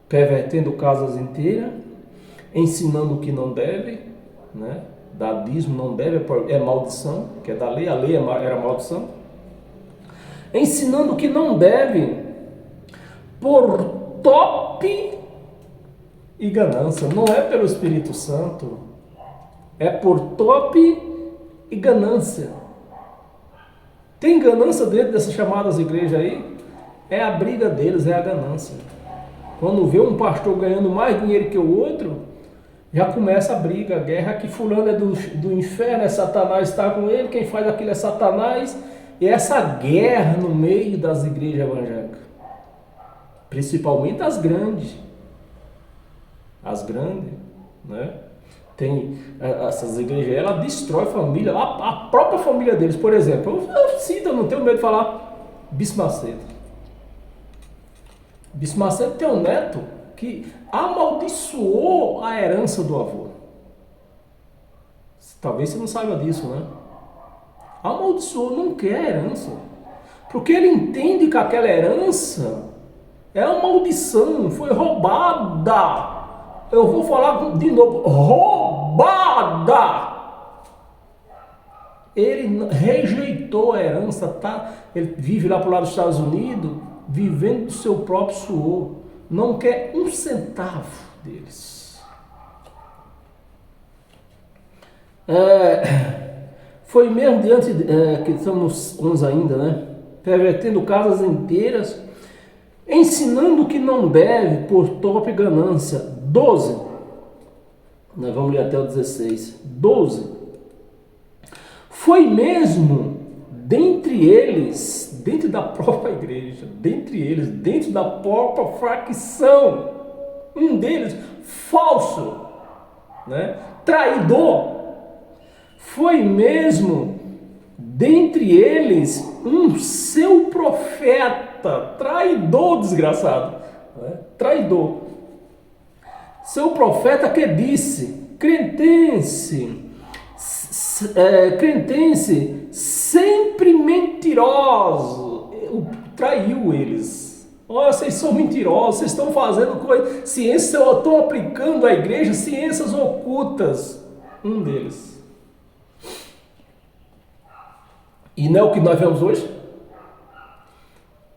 A: Pervertendo casas inteiras, ensinando o que não deve, né? Dar dízimo não deve, é maldição, que é da lei, a lei era maldição. Ensinando o que não deve, por tope e ganância. Não é pelo Espírito Santo, é por tope e ganância. Tem ganância dentro dessas chamadas igrejas aí? É a briga deles, é a ganância. Quando vê um pastor ganhando mais dinheiro que o outro, já começa a briga, a guerra, que fulano é do inferno, é Satanás, está com ele, quem faz aquilo é Satanás. E essa guerra no meio das igrejas evangélicas, principalmente as grandes, né? Tem essas igrejas, ela destrói a família, a própria família deles. Por exemplo, eu não tenho medo de falar, Bispo Macedo. Bispo Macedo tem um neto que amaldiçoou a herança do avô. Talvez você não saiba disso, né? Amaldiçoou, não quer herança. Porque ele entende que aquela herança é uma maldição, foi roubada. Eu vou falar de novo, roubada. Ele rejeitou a herança, tá? Ele vive lá pro lado dos Estados Unidos, vivendo do seu próprio suor. Não quer um centavo deles. Foi mesmo diante, que estamos uns ainda, né? Pervertendo casas inteiras, ensinando o que não deve por tope e ganância. 12. Nós vamos ler até o 16. 12. Foi mesmo dentre eles, dentro da própria igreja, dentro da própria facção, um deles, falso, né? Traidor. Foi mesmo dentre eles um seu profeta, traidor, desgraçado, né? Traidor. Seu profeta que disse, cretense, sempre mentiroso, traiu eles. Olha, vocês são mentirosos, vocês estão fazendo coisa, ciências, estão aplicando à igreja ciências ocultas. Um deles. E não é o que nós vemos hoje?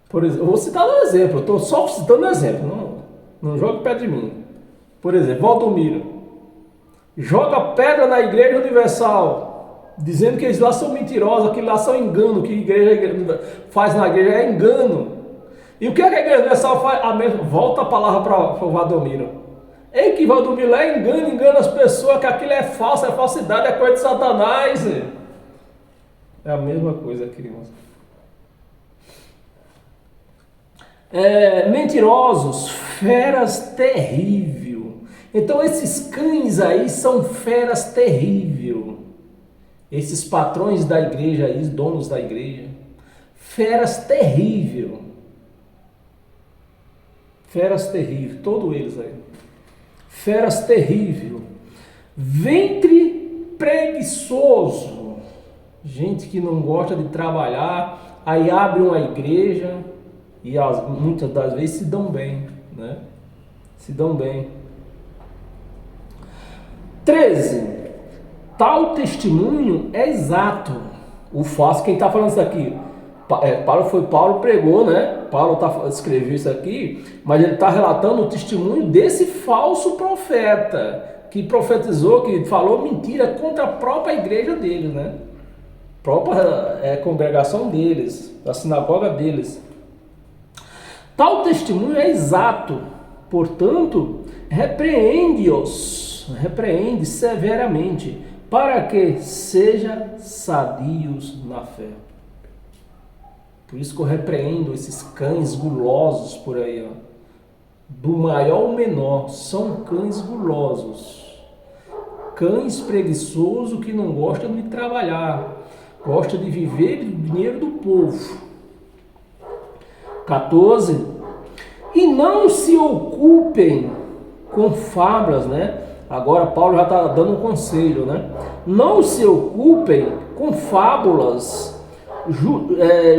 A: Por exemplo, eu vou citar um exemplo, eu estou só citando um exemplo, não jogue perto de mim. Por exemplo, Valdomiro joga pedra na Igreja Universal, dizendo que eles lá são mentirosos, que lá são engano, que a igreja faz na igreja é engano. E o que a Igreja Universal faz? Volta a palavra para o Valdomiro. É que Valdomiro lá engana as pessoas, que aquilo é falso, é falsidade, é coisa de Satanás. É a mesma coisa aqui, irmãos. Mentirosos, feras terríveis. Então esses cães aí são feras terríveis. Esses patrões da igreja aí, os donos da igreja. Feras terríveis. Feras terríveis, todos eles aí. Feras terríveis. Ventre preguiçoso. Gente que não gosta de trabalhar, aí abre uma igreja e muitas das vezes se dão bem, né? Se dão bem. 13. Tal testemunho é exato. O falso, quem está falando isso aqui? Paulo pregou, né? Paulo escreveu isso aqui, mas ele está relatando o testemunho desse falso profeta, que profetizou, que falou mentira contra a própria igreja dele, né? própria congregação deles, da sinagoga deles. Tal testemunho é exato, portanto, repreende severamente, para que sejam sadios na fé. Por isso que eu repreendo esses cães gulosos por aí, ó. Do maior ao menor, são cães gulosos. Cães preguiçosos que não gostam de trabalhar, gostam de viver do dinheiro do povo. 14. E não se ocupem com fábulas, né? Agora Paulo já está dando um conselho, né? Não se ocupem com fábulas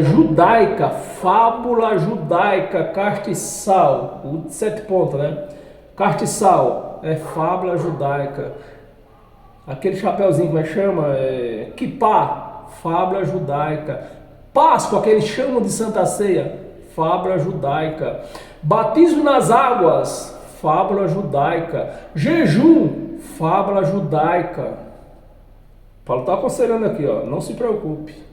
A: judaica, fábula judaica, castiçal, o 7 pontos, né? Castiçal é fábula judaica. Aquele chapeuzinho, como é que chama? Kippá, fábula judaica. Páscoa, que eles chamam de Santa Ceia, fábula judaica. Batismo nas águas, fábula judaica. Jejum, fábula judaica. Paulo está aconselhando aqui, ó, não se preocupe.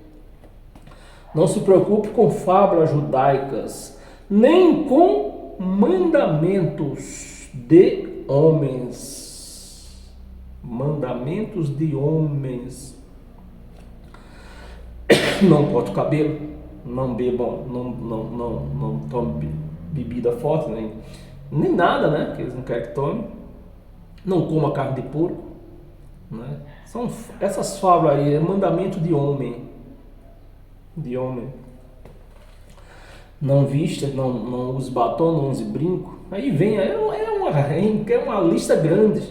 A: Não se preocupe com fábulas judaicas, nem com mandamentos de homens. Mandamentos de homens. Não corte o cabelo, não bebam, não tome bebida forte, nem nada, né? Que eles não querem que tome. Não coma carne de porco, né? São essas fábulas aí, é mandamento de homem. Não vista, não use batom, não use brinco. Aí vem, é uma lista grande.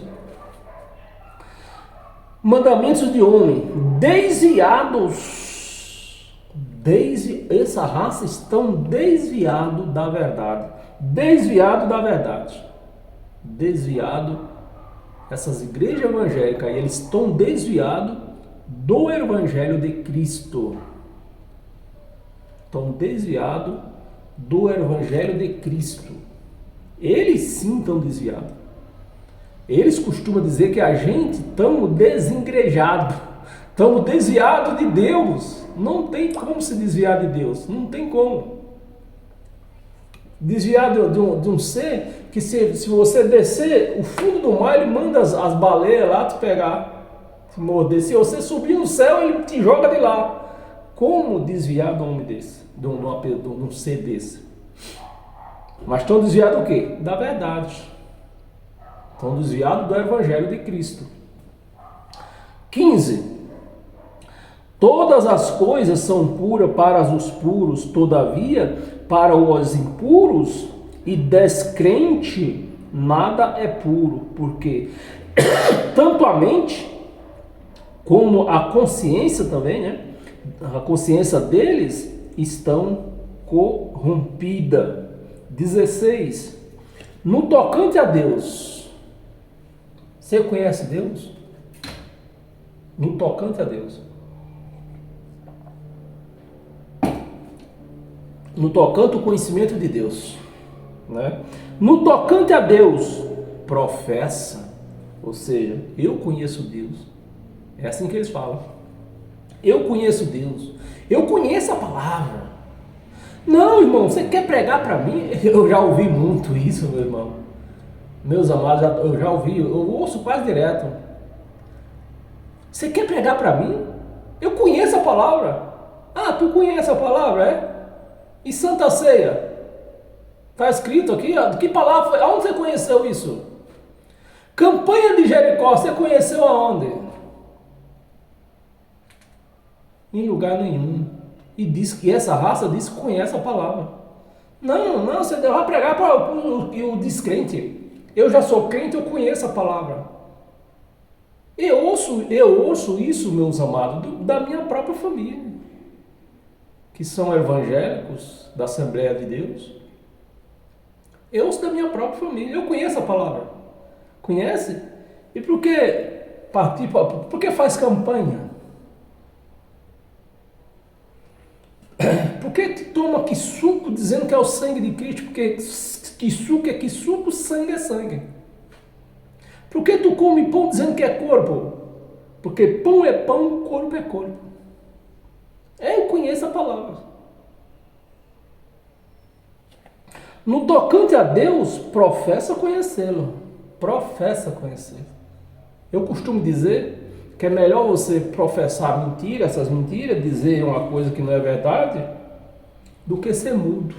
A: Mandamentos de homem, desviados. Essa raça estão desviados da verdade. Essas igrejas evangélicas, eles estão desviados do evangelho de Cristo. Estão desviados do evangelho de Cristo. Eles sim estão desviados. Eles costumam dizer que a gente estamos desigrejados, estamos desviados de Deus. Não tem como se desviar de Deus, não tem como. Desviar de um ser que se você descer o fundo do mar, ele manda as baleias lá te pegar, te morder. Se você subir no céu, ele te joga de lá. Como desviar de um homem desse, de um ser desse? Mas estão desviados do quê? Da verdade. Estão desviados do evangelho de Cristo. 15. Todas as coisas são puras para os puros, todavia, para os impuros e descrente, nada é puro, porque tanto a mente como a consciência também, né? A consciência deles estão corrompida. 16. No tocante a Deus, você conhece Deus? No tocante a Deus. No tocante ao conhecimento de Deus, né? No tocante a Deus, professa, ou seja, eu conheço Deus. É assim que eles falam. Eu conheço Deus. Eu conheço a palavra. Não, irmão, você quer pregar para mim? Eu já ouvi muito isso, meu irmão. Meus amados, eu já ouvi, eu ouço quase direto. Você quer pregar para mim? Eu conheço a palavra. Ah, tu conhece a palavra, é? E Santa Ceia? Está escrito aqui, ó, que palavra foi? Aonde você conheceu isso? Campanha de Jericó, você conheceu aonde? Em lugar nenhum. E diz que essa raça diz que conhece a palavra. Não, você vai pregar para o descrente. Eu já sou crente, eu conheço a palavra. Eu ouço isso, meus amados, da minha própria família, que são evangélicos da Assembleia de Deus. Eu ouço da minha própria família, eu conheço a palavra. Conhece? E por que faz campanha? Por que toma que suco dizendo que é o sangue de Cristo? Porque que suco é que suco, sangue é sangue. Por que tu come pão dizendo que é corpo? Porque pão é pão, corpo é corpo. Eu conheço a palavra. No tocante a Deus, professa conhecê-lo. Professa conhecê-lo. Eu costumo dizer que é melhor você professar mentira, essas mentiras, dizer uma coisa que não é verdade, do que ser mudo.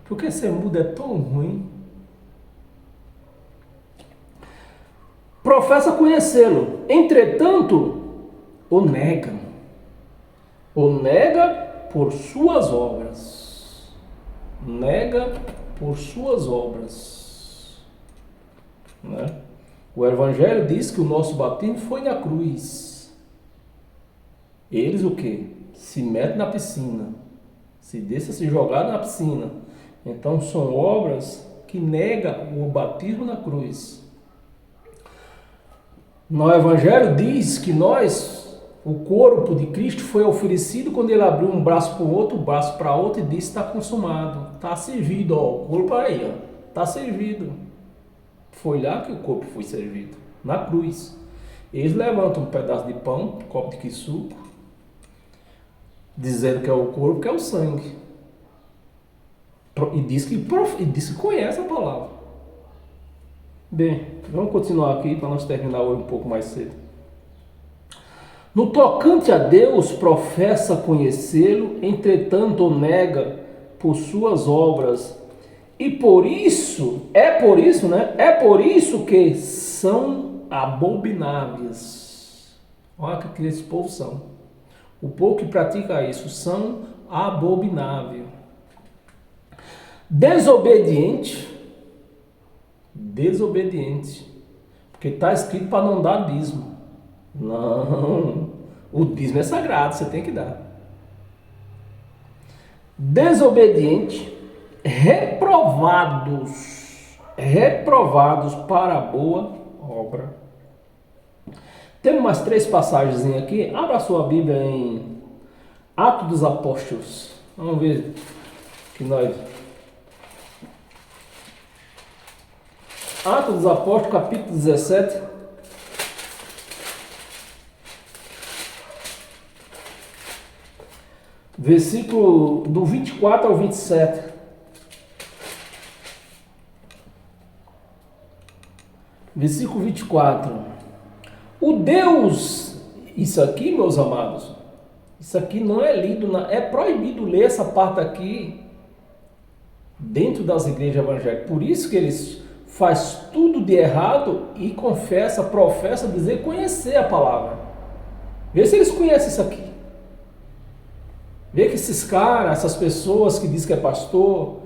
A: Porque ser mudo é tão ruim. Professa conhecê-lo, entretanto, o nega. O nega por suas obras. Nega por suas obras. Né? O Evangelho diz que o nosso batismo foi na cruz. Eles o quê? Se metem na piscina. Se deixam se jogar na piscina. Então são obras que negam o batismo na cruz. No Evangelho diz que o corpo de Cristo foi oferecido quando ele abriu um braço para o outro, um braço para outro e disse: está consumado, está servido, ó, o corpo aí, está servido. Foi lá que o corpo foi servido, na cruz. Eles levantam um pedaço de pão, um copo de suco, dizendo que é o corpo, que é o sangue. E diz que conhece a palavra. Bem, vamos continuar aqui para nós terminar hoje um pouco mais cedo. No tocante a Deus, professa conhecê-lo, entretanto o nega por suas obras. E por isso, né? É por isso que são abomináveis. Olha que esse povo são. O povo que pratica isso são abomináveis. Desobediente. Porque está escrito para não dar dízimo. Não, o dízimo é sagrado, você tem que dar. Desobediente, reprovados para a boa obra. Temos mais 3 passagens aqui. Abra a sua Bíblia em Atos dos Apóstolos. Vamos ver que nós... Atos dos Apóstolos, capítulo 17. Versículo do 24 ao 27. Versículo 24. O Deus, isso aqui, meus amados, isso aqui não é lido, é proibido ler essa parte aqui dentro das igrejas evangélicas. Por isso que eles faz tudo de errado e professa dizer conhecer a palavra. Vê se eles conhecem isso aqui. Vê que esses caras, essas pessoas que dizem que é pastor,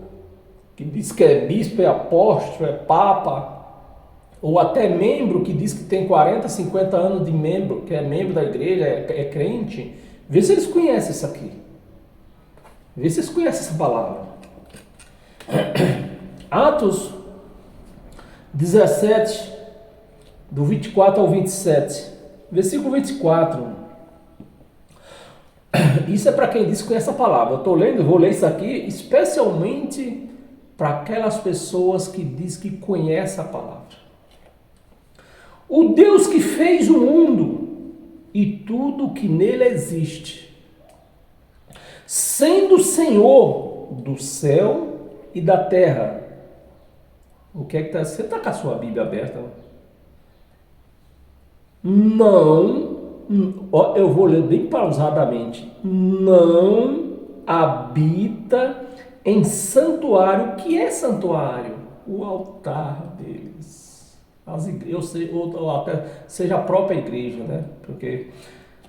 A: que diz que é bispo, é apóstolo, é papa, ou até membro que diz que tem 40, 50 anos de membro, que é membro da igreja, é crente, vê se eles conhecem isso aqui. Vê se eles conhecem essa palavra. Atos 17, do 24 ao 27. Versículo 24. Isso é para quem diz que conhece a palavra. Eu estou lendo, vou ler isso aqui especialmente para aquelas pessoas que diz que conhece a palavra. O Deus que fez o mundo e tudo que nele existe, sendo Senhor do céu e da terra. O que é que está? Você está com a sua Bíblia aberta? Não, eu vou ler bem pausadamente. Não habita em santuário. O que é santuário? O altar deles. Eu sei, ou até seja a própria igreja, né? Porque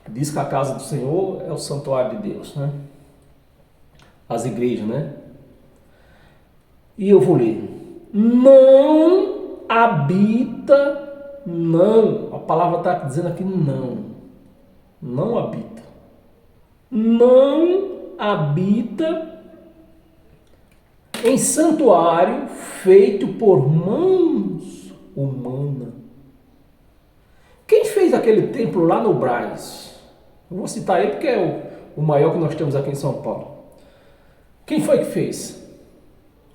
A: diz que a casa do Senhor é o santuário de Deus, né? As igrejas, né? E eu vou ler. Não habita, não. A palavra está dizendo aqui não. Não habita. Não habita em santuário feito por mãos humanas. Quem fez aquele templo lá no Brás? Eu vou citar ele porque é o maior que nós temos aqui em São Paulo. Quem foi que fez?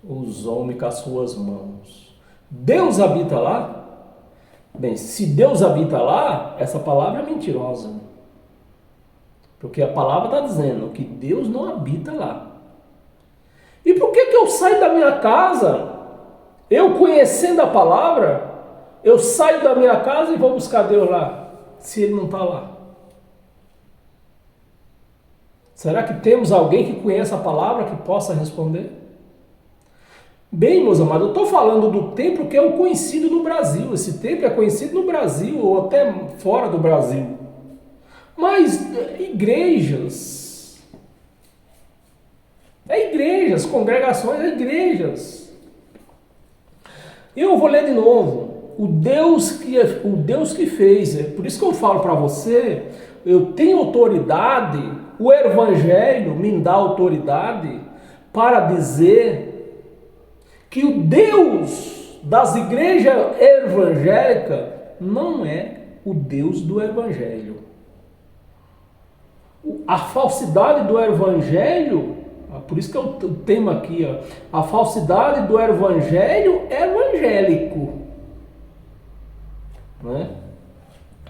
A: Os homens com as suas mãos. Deus habita lá? Bem, se Deus habita lá, essa palavra é mentirosa. Porque a palavra está dizendo que Deus não habita lá. E por que eu saio da minha casa, eu conhecendo a palavra, eu saio da minha casa e vou buscar Deus lá, se Ele não está lá? Será que temos alguém que conheça a palavra que possa responder? Bem, meus amados, eu estou falando do templo que é o conhecido no Brasil. Esse templo é conhecido no Brasil ou até fora do Brasil. Mas igrejas, congregações, igrejas. Eu vou ler de novo. O Deus que fez, é por isso que eu falo para você, eu tenho autoridade, o Evangelho me dá autoridade para dizer que o Deus das igrejas evangélicas não é o Deus do Evangelho. A falsidade do Evangelho, por isso que é o tema aqui, ó, a falsidade do Evangelho evangélico. Né?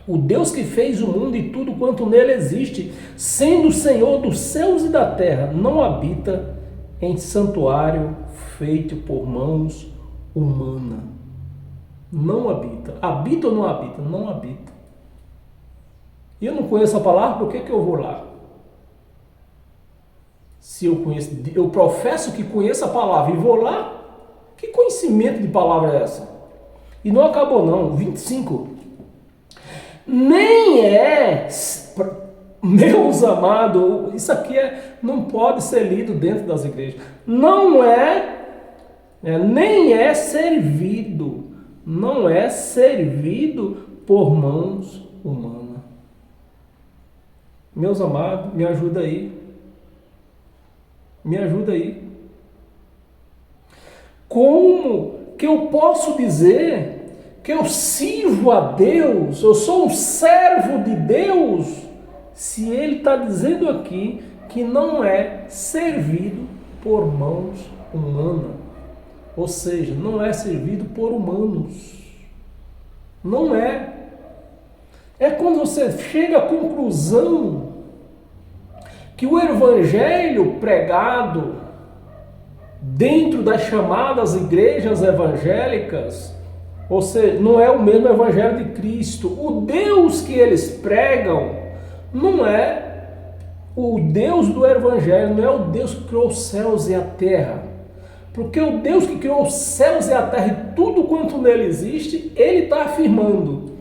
A: O Deus que fez o mundo e tudo quanto nele existe, sendo o Senhor dos céus e da terra, não habita em santuário feito por mãos humanas. Não habita. Habita ou não habita? Não habita. E eu não conheço a palavra, por que eu vou lá? Se eu conheço, eu professo que conheço a palavra e vou lá, que conhecimento de palavra é essa? E não acabou não, 25. Nem é, meus amados, isso aqui não pode ser lido dentro das igrejas. Não nem é servido, não é servido por mãos humanas. Meus amados, me ajuda aí. Me ajuda aí. Como que eu posso dizer que eu sirvo a Deus, eu sou um servo de Deus, se Ele está dizendo aqui que não é servido por mãos humanas? Ou seja, não é servido por humanos. Não é. É quando você chega à conclusão que o evangelho pregado dentro das chamadas igrejas evangélicas, ou seja, não é o mesmo evangelho de Cristo. O Deus que eles pregam não é o Deus do evangelho, não é o Deus que criou os céus e a terra. Porque o Deus que criou os céus e a terra e tudo quanto nele existe, ele está afirmando: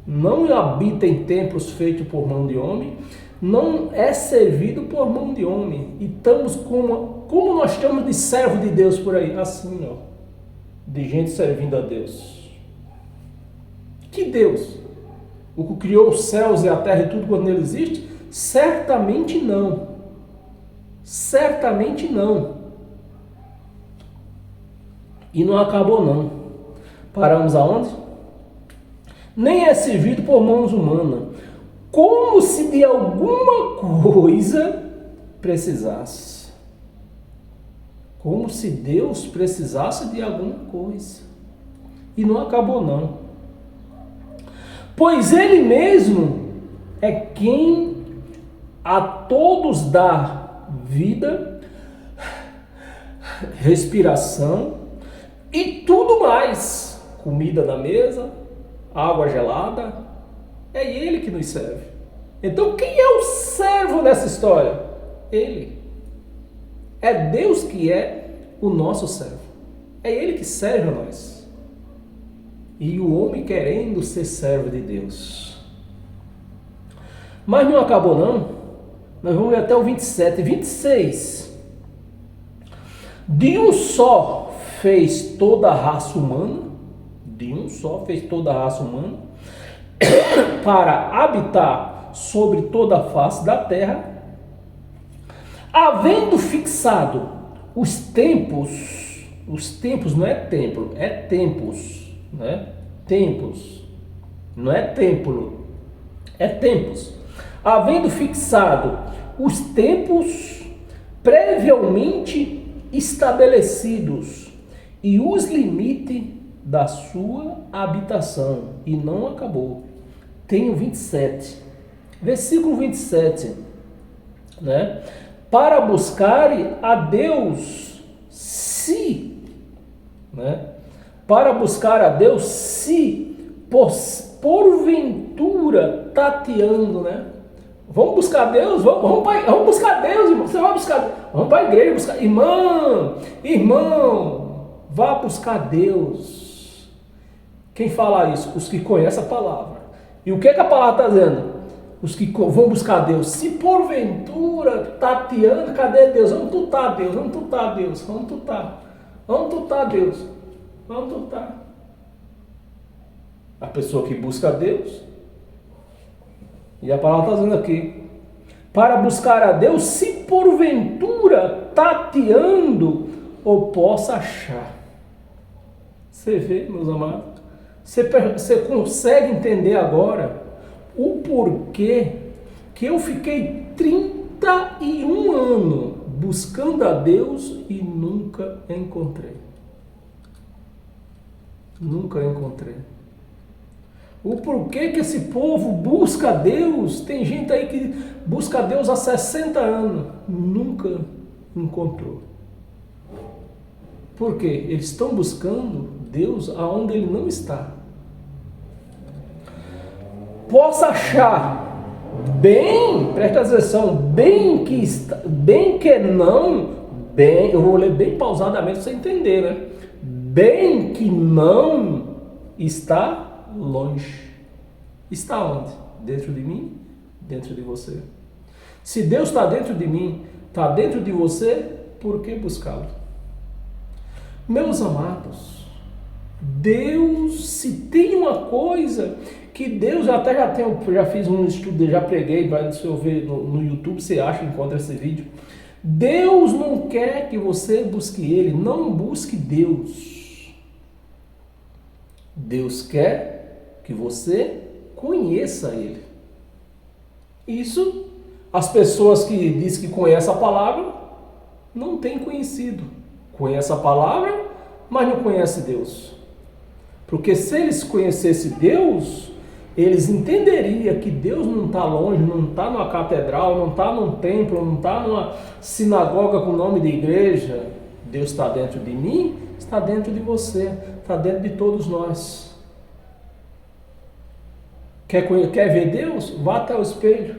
A: não habita em templos feitos por mão de homem, não é servido por mão de homem. E estamos como nós estamos de servo de Deus por aí? Assim, ó, de gente servindo a Deus. Que Deus? O que criou os céus e a terra e tudo quanto nele existe? Certamente não. Certamente não. E não acabou não. Paramos aonde? Nem é servido por mãos humanas, como se de alguma coisa precisasse. Como se Deus precisasse de alguma coisa. E não acabou não. Pois Ele mesmo é quem a todos dá vida, respiração e tudo mais. Comida na mesa, água gelada, é Ele que nos serve. Então quem é o servo dessa história? Ele. É Deus que é o nosso servo. É Ele que serve a nós. E o homem querendo ser servo de Deus. Mas não acabou não. Nós vamos ler até o 27. 26. De um só fez toda a raça humana. De um só fez toda a raça humana. Para habitar sobre toda a face da terra, havendo fixado os tempos não é templo, é tempos, né? Tempos, não é templo, é tempos. Havendo fixado os tempos previamente estabelecidos e os limites da sua habitação, e não acabou. Tem o 27, versículo 27. né? Para buscar a Deus se, né? Para buscar a Deus se porventura tateando, né? Vamos buscar Deus, vamos buscar Deus, irmão. Você vai buscar, vamos para a igreja buscar, irmão, vá buscar Deus. Quem fala isso? Os que conhecem a palavra. E o que a palavra está dizendo? Os que vão buscar Deus. Se porventura tateando, cadê Deus? Vamos tutar Deus, vamos tutar Deus, vamos tutar Deus, vamos tutar. A pessoa que busca Deus, e a palavra está dizendo aqui, para buscar a Deus, se porventura tateando, ou possa achar. Você vê, meus amados? Você consegue entender agora o porquê que eu fiquei 31 anos buscando a Deus e nunca encontrei? Nunca encontrei. O porquê que esse povo busca a Deus? Tem gente aí que busca a Deus há 60 anos, nunca encontrou. Por quê? Eles estão buscando Deus aonde Ele não está. Possa achar bem, presta atenção, bem que está, bem que não, bem, eu vou ler bem pausadamente para você entender, né? Bem que não está longe. Está onde? Dentro de mim, dentro de você. Se Deus está dentro de mim, está dentro de você, por que buscá-lo? Meus amados, Deus, se tem uma coisa que Deus, já fiz um estudo, já preguei, vai se eu ver no YouTube, você acha, encontra esse vídeo. Deus não quer que você busque Ele, não busque Deus. Deus quer que você conheça Ele. Isso, as pessoas que dizem que conhecem a palavra, não têm conhecido. Conhece a palavra, mas não conhece Deus. Porque se eles conhecessem Deus, eles entenderiam que Deus não está longe, não está numa catedral, não está num templo, não está numa sinagoga com nome de igreja. Deus está dentro de mim, está dentro de você, está dentro de todos nós. Quer ver Deus? Vá até o espelho.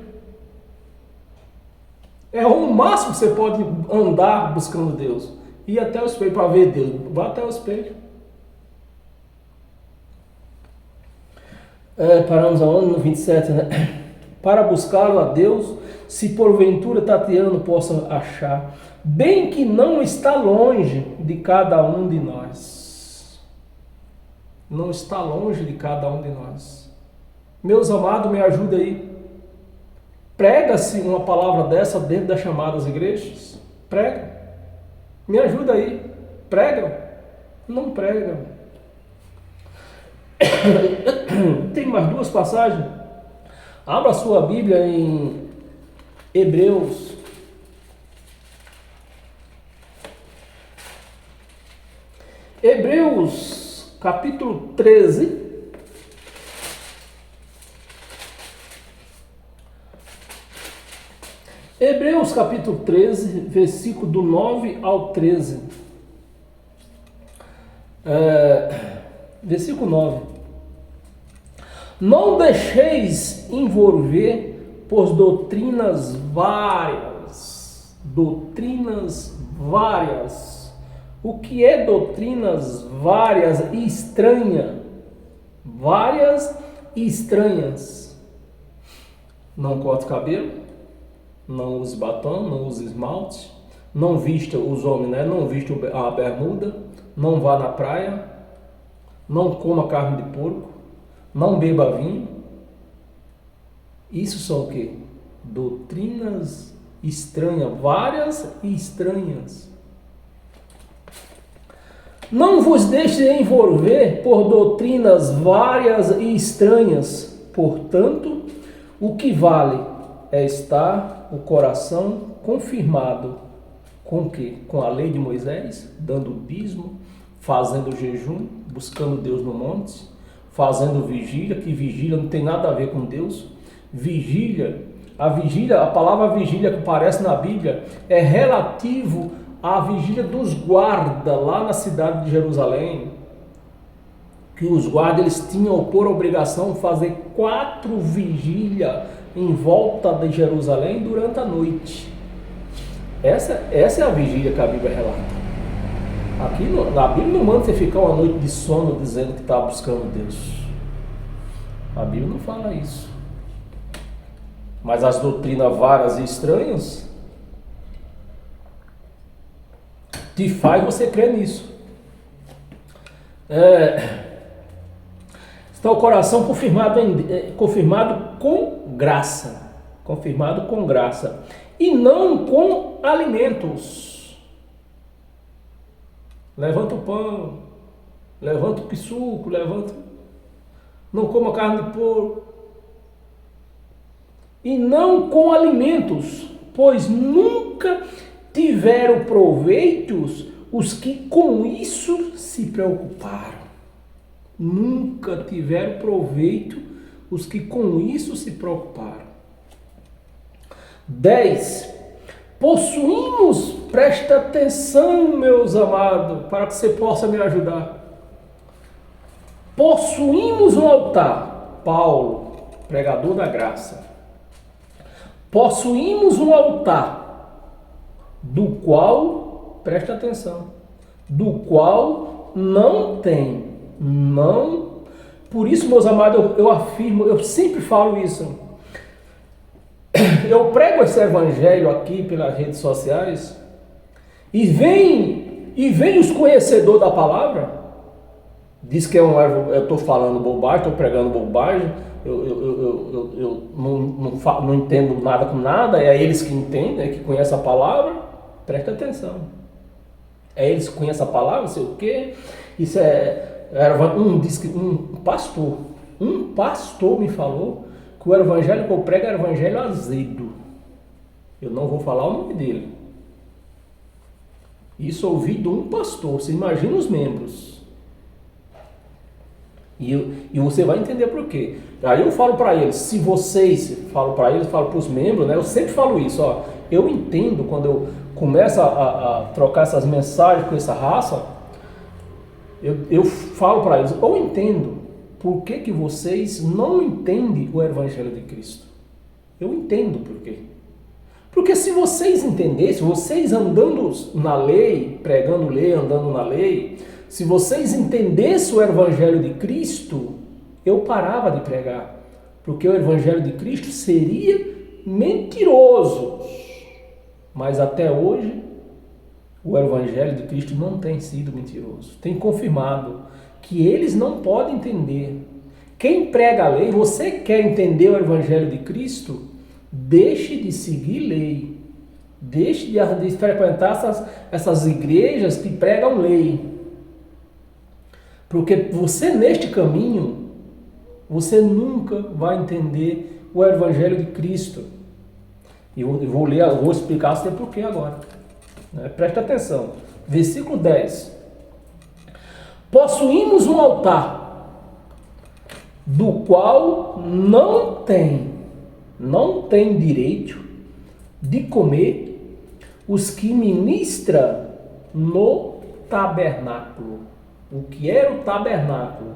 A: É o máximo que você pode andar buscando Deus. Ir até o espelho para ver Deus. Vá até o espelho. Paramos aonde? No 27, né? Para buscá-lo a Deus, se porventura tateando possa achar, bem que não está longe de cada um de nós. Não está longe de cada um de nós. Meus amados, me ajuda aí. Prega-se uma palavra dessa dentro das chamadas igrejas? Prega. Me ajuda aí. Prega? Não prega. Tem mais duas passagens. Abra sua Bíblia em Hebreus. Hebreus, capítulo 13. Hebreus capítulo 13, versículo do 9 ao 13. Versículo 9. Não deixeis envolver por doutrinas várias. Doutrinas várias. O que é doutrinas várias e estranhas? Várias e estranhas. Não corte cabelo. Não use batom, não use esmalte, não vista os homens, né? Não vista a bermuda, não vá na praia, não coma carne de porco, não beba vinho. Isso são o quê? Doutrinas estranhas, várias e estranhas. Não vos deixe envolver por doutrinas várias e estranhas, portanto, o que vale é estar o coração confirmado com o quê? Com a lei de Moisés, dando dízimo, fazendo jejum, buscando Deus no monte, fazendo vigília, que vigília não tem nada a ver com Deus. Vigília, A vigília, a palavra vigília que aparece na Bíblia é relativo à vigília dos guardas lá na cidade de Jerusalém. Que os guardas eles tinham por obrigação fazer 4 vigílias em volta de Jerusalém durante a noite. Essa é a vigília que a Bíblia relata. Aqui na Bíblia não manda você ficar uma noite de sono dizendo que está buscando Deus. A Bíblia não fala isso. Mas as doutrinas varas e estranhas te faz você crer nisso. Está o coração confirmado com graça. Confirmado com graça. E não com alimentos. Levanta o pão, levanta o pisuco, não coma carne de porco. E não com alimentos, pois nunca tiveram proveitos os que com isso se preocuparam. Nunca tiveram proveito os que com isso se preocuparam. 10. Possuímos, presta atenção, meus amados, para que você possa me ajudar. Possuímos um altar, Paulo, pregador da graça. Possuímos um altar, do qual, presta atenção, do qual por isso, meus amados, eu afirmo, eu sempre falo isso. Eu prego esse evangelho aqui pelas redes sociais e vem os conhecedores da palavra, diz que eu estou falando bobagem, estou pregando bobagem, eu não entendo nada com nada, é eles que entendem, que conhecem a palavra, presta atenção. É eles que conhecem a palavra, não sei o quê. Isso um pastor me falou que o evangelho que eu prego é o evangelho azedo. Eu não vou falar o nome dele. Isso eu ouvi de um pastor. Você imagina os membros. E você vai entender por quê. Aí eu falo para eles, falo para os membros, né? Eu sempre falo isso, ó. Eu entendo quando eu começo a trocar essas mensagens com essa raça, eu falo para eles, eu entendo por que vocês não entendem o Evangelho de Cristo. Eu entendo por quê. Porque se vocês entendessem, vocês andando na lei, pregando lei, andando na lei, se vocês entendessem o Evangelho de Cristo, eu parava de pregar. Porque o Evangelho de Cristo seria mentiroso. Mas até hoje, o Evangelho de Cristo não tem sido mentiroso. Tem confirmado que eles não podem entender. Quem prega a lei, você quer entender o Evangelho de Cristo, deixe de seguir lei. Deixe de frequentar essas igrejas que pregam lei. Porque você neste caminho, você nunca vai entender o Evangelho de Cristo. E eu vou explicar você por quê agora. Presta atenção. Versículo 10. Possuímos um altar, do qual não tem direito de comer os que ministram no tabernáculo. O que era o tabernáculo?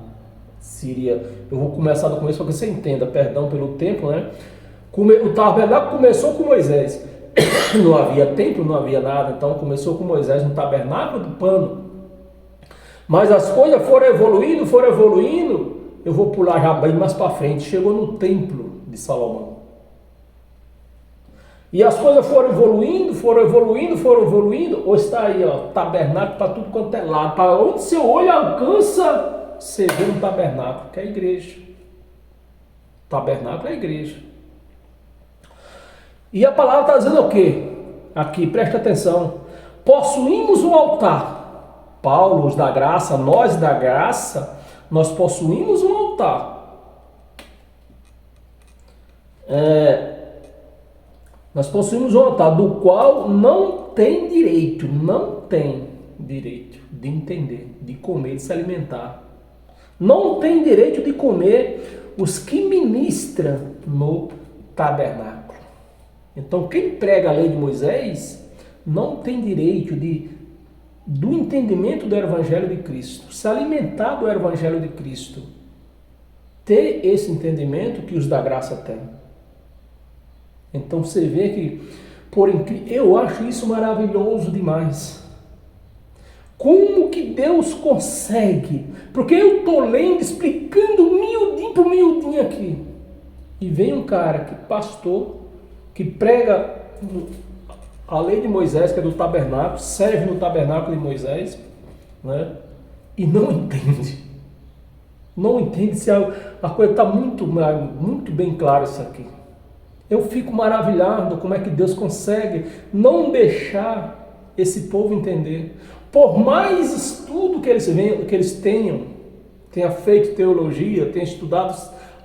A: Eu vou começar do começo para que você entenda, perdão pelo tempo, né? O tabernáculo começou com Moisés. Não havia templo, não havia nada, então começou com Moisés no tabernáculo do pano. Mas as coisas foram evoluindo, eu vou pular já bem mais para frente, chegou no templo de Salomão. E as coisas foram evoluindo, hoje está aí, ó, tabernáculo para tudo quanto é lado, para onde seu olho alcança, você vê um tabernáculo, que é a igreja. Tabernáculo é a igreja. E a palavra está dizendo o quê? Aqui, presta atenção. Possuímos um altar. Paulo, os da graça, nós da graça, nós possuímos um altar. Nós possuímos um altar do qual não tem direito de entender, de comer, de se alimentar. Não tem direito de comer os que ministram no tabernáculo. Então, quem prega a lei de Moisés não tem direito do entendimento do Evangelho de Cristo, se alimentar do Evangelho de Cristo, ter esse entendimento que os da graça têm. Então, você vê que, eu acho isso maravilhoso demais. Como que Deus consegue? Porque eu estou lendo, explicando miudinho por miudinho aqui. E vem um cara que pastor, que prega a lei de Moisés, que é do tabernáculo, serve no tabernáculo de Moisés, né? E não entende. Não entende se a coisa está muito, muito bem clara isso aqui. Eu fico maravilhado como é que Deus consegue não deixar esse povo entender. Por mais estudo que eles tenha feito teologia, tenha estudado,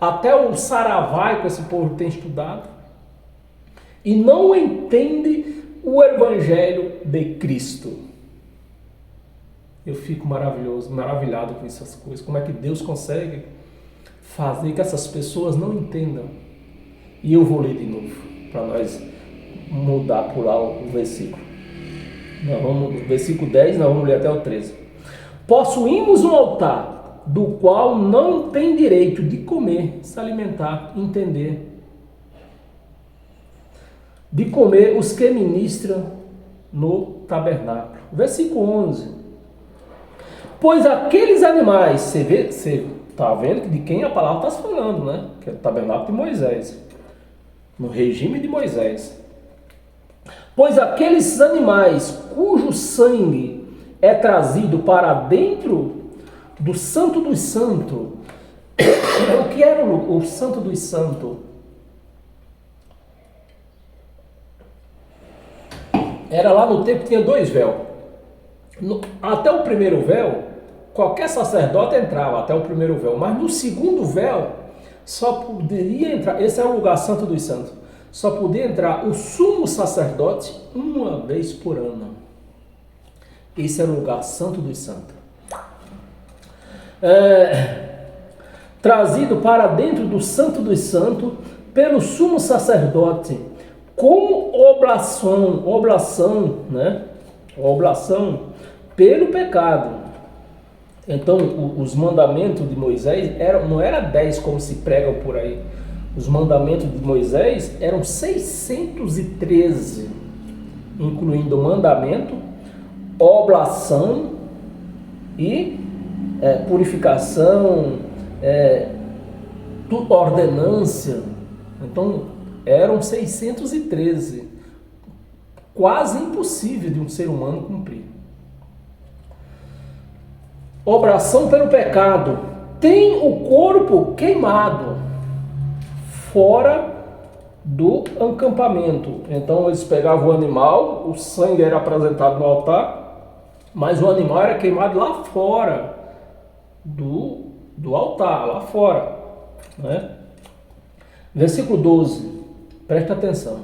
A: até o Saravai que esse povo tem estudado, e não entende o Evangelho de Cristo. Eu fico maravilhado com essas coisas. Como é que Deus consegue fazer que essas pessoas não entendam? E eu vou ler de novo, para nós mudar por lá o versículo. No versículo 10, nós vamos ler até o 13. Possuímos um altar, do qual não tem direito de comer, se alimentar, entender. De comer os que ministram no tabernáculo. Versículo 11. Pois aqueles animais, você está vendo de quem a palavra está falando, né? Que é o tabernáculo de Moisés. No regime de Moisés. Pois aqueles animais cujo sangue é trazido para dentro do Santo dos Santos. O que era o Santo dos Santos? Era lá no templo que tinha 2 véus. Até o primeiro véu, qualquer sacerdote entrava até o primeiro véu. Mas no segundo véu, só poderia entrar, esse é o lugar Santo dos Santos, só podia entrar o sumo sacerdote uma vez por ano. Esse era o lugar Santo dos Santos. Trazido para dentro do Santo dos Santos pelo sumo sacerdote, como oblação, né? Oblação pelo pecado. Então, os mandamentos de Moisés não era 10 como se pregam por aí. Os mandamentos de Moisés eram 613, incluindo mandamento, oblação e purificação, ordenância. Então, eram 613, quase impossível de um ser humano cumprir. Oblação pelo pecado. Tem o corpo queimado fora do acampamento. Então eles pegavam o animal, o sangue era apresentado no altar, mas o animal era queimado lá fora do altar, lá fora, né? Versículo 12, presta atenção.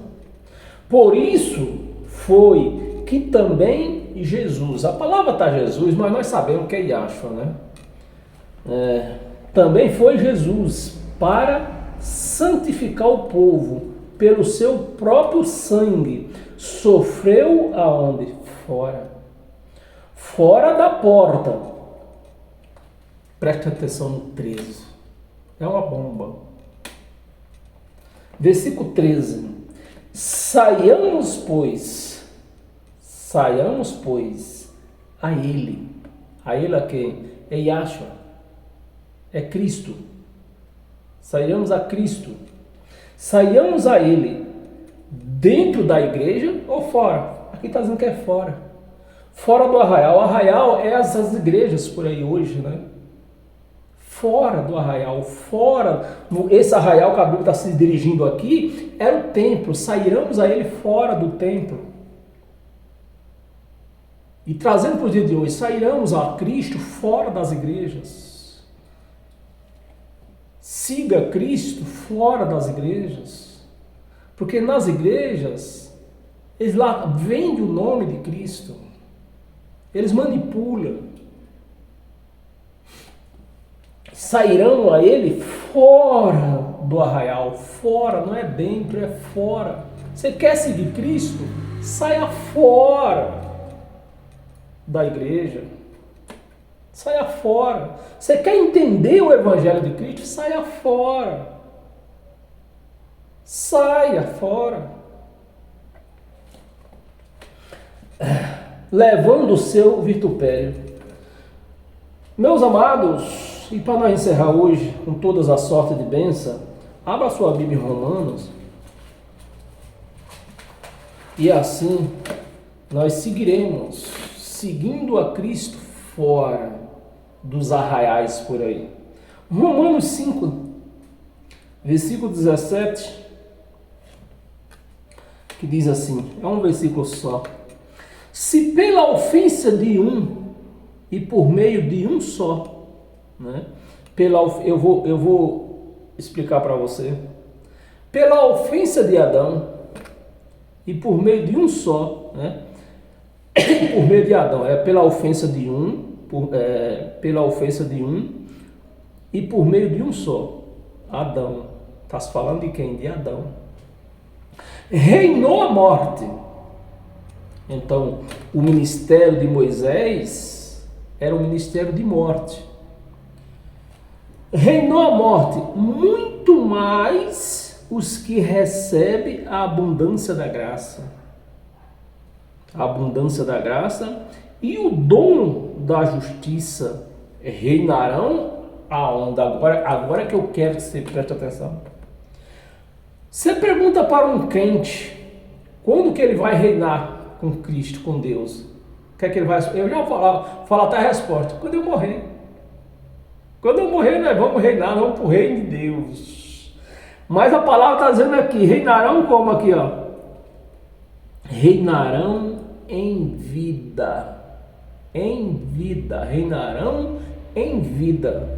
A: Por isso foi que também Jesus, a palavra está Jesus, mas nós sabemos que é Yahshua, né? Também foi Jesus para santificar o povo pelo seu próprio sangue. Sofreu aonde? Fora da porta. Presta atenção no 13. É uma bomba. Versículo 13. Saiamos, pois, a Ele. A Ele a quem? É Yahshua. É Cristo. Saiamos a Cristo. Saiamos a Ele dentro da igreja ou fora? Aqui está dizendo que é fora. Fora do arraial. O arraial é essas igrejas por aí hoje, né? Fora do arraial, esse arraial que a Bíblia está se dirigindo aqui, era o templo. Sairemos a ele fora do templo. E trazendo para o dia de hoje, sairemos a Cristo fora das igrejas. Siga Cristo fora das igrejas. Porque nas igrejas, eles lá vendem o nome de Cristo. Eles manipulam. Sairão a ele fora do arraial. Fora, não é dentro, é fora. Você quer seguir Cristo? Saia fora da igreja. Saia fora. Você quer entender o Evangelho de Cristo? Saia fora. Saia fora. Levando o seu vitupério. Meus amados, e para nós encerrar hoje com todas as sortes de bênção, abra sua Bíblia em Romanos. E assim nós seguiremos, seguindo a Cristo fora dos arraiais por aí. Romanos 5, versículo 17, que diz assim, é um versículo só. Se pela ofensa de um e por meio de um só, né? Eu vou explicar para você. Pela ofensa de Adão e por meio de um só, né? Por meio de Adão, pela ofensa de um, pela ofensa de um e por meio de um só, Adão. Está se falando de quem? De Adão. Reinou a morte. Então, o ministério de Moisés era um ministério de morte. Reinou a morte, muito mais os que recebem a abundância da graça. A abundância da graça e o dom da justiça reinarão aonde? Agora que eu quero que você preste atenção. Você pergunta para um crente quando que ele vai reinar com Cristo, com Deus. O que é que ele vai? Eu já vou falar até a resposta. Quando eu morrer. Quando eu morrer, nós vamos reinar, vamos para o reino de Deus. Mas a palavra está dizendo aqui, reinarão como aqui, ó. Reinarão em vida. Em vida. Reinarão em vida.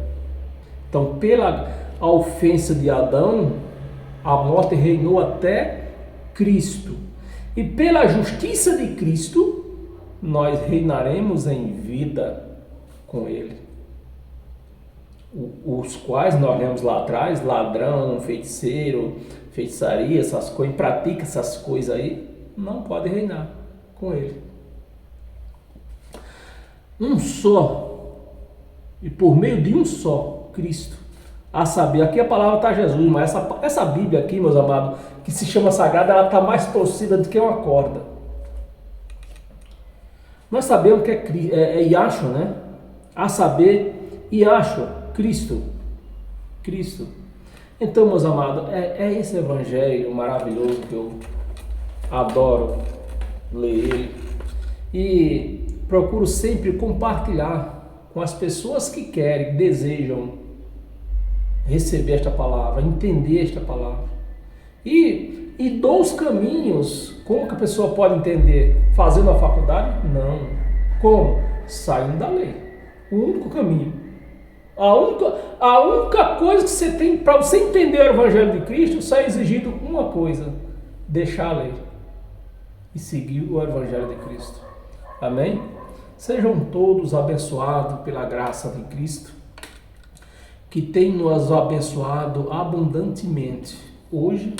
A: Então, pela ofensa de Adão, a morte reinou até Cristo. E pela justiça de Cristo, nós reinaremos em vida com Ele. Os quais nós lemos lá atrás, ladrão, feiticeiro, feitiçaria, essas coisas, pratica essas coisas aí, não pode reinar com Ele. Um só, e por meio de um só, Cristo. A saber, aqui a palavra está Jesus, mas essa Bíblia aqui, meus amados, que se chama Sagrada, ela está mais torcida do que uma corda. Nós sabemos que é Yahshua, né? A saber, Yahshua, Cristo. Cristo. Então, meus amados, é esse evangelho maravilhoso que eu adoro ler ele. E procuro sempre compartilhar com as pessoas que querem, que desejam receber esta palavra, entender esta palavra. E dou os caminhos. Como que a pessoa pode entender? Fazendo a faculdade? Não. Como? Saindo da lei. O único caminho. A única coisa que você tem para você entender o Evangelho de Cristo, só é exigido uma coisa: deixar a lei e seguir o Evangelho de Cristo. Amém? Sejam todos abençoados pela graça de Cristo, que tem nos abençoado abundantemente, hoje,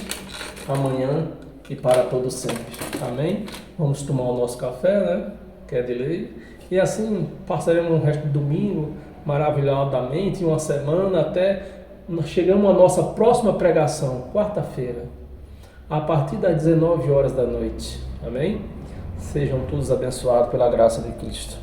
A: amanhã e para todo sempre. Amém? Vamos tomar o nosso café, né? Que é de lei. E assim passaremos o resto do domingo maravilhosamente, uma semana, até chegamos à nossa próxima pregação, quarta-feira, a partir das 19 horas da noite. Amém? Sejam todos abençoados pela graça de Cristo.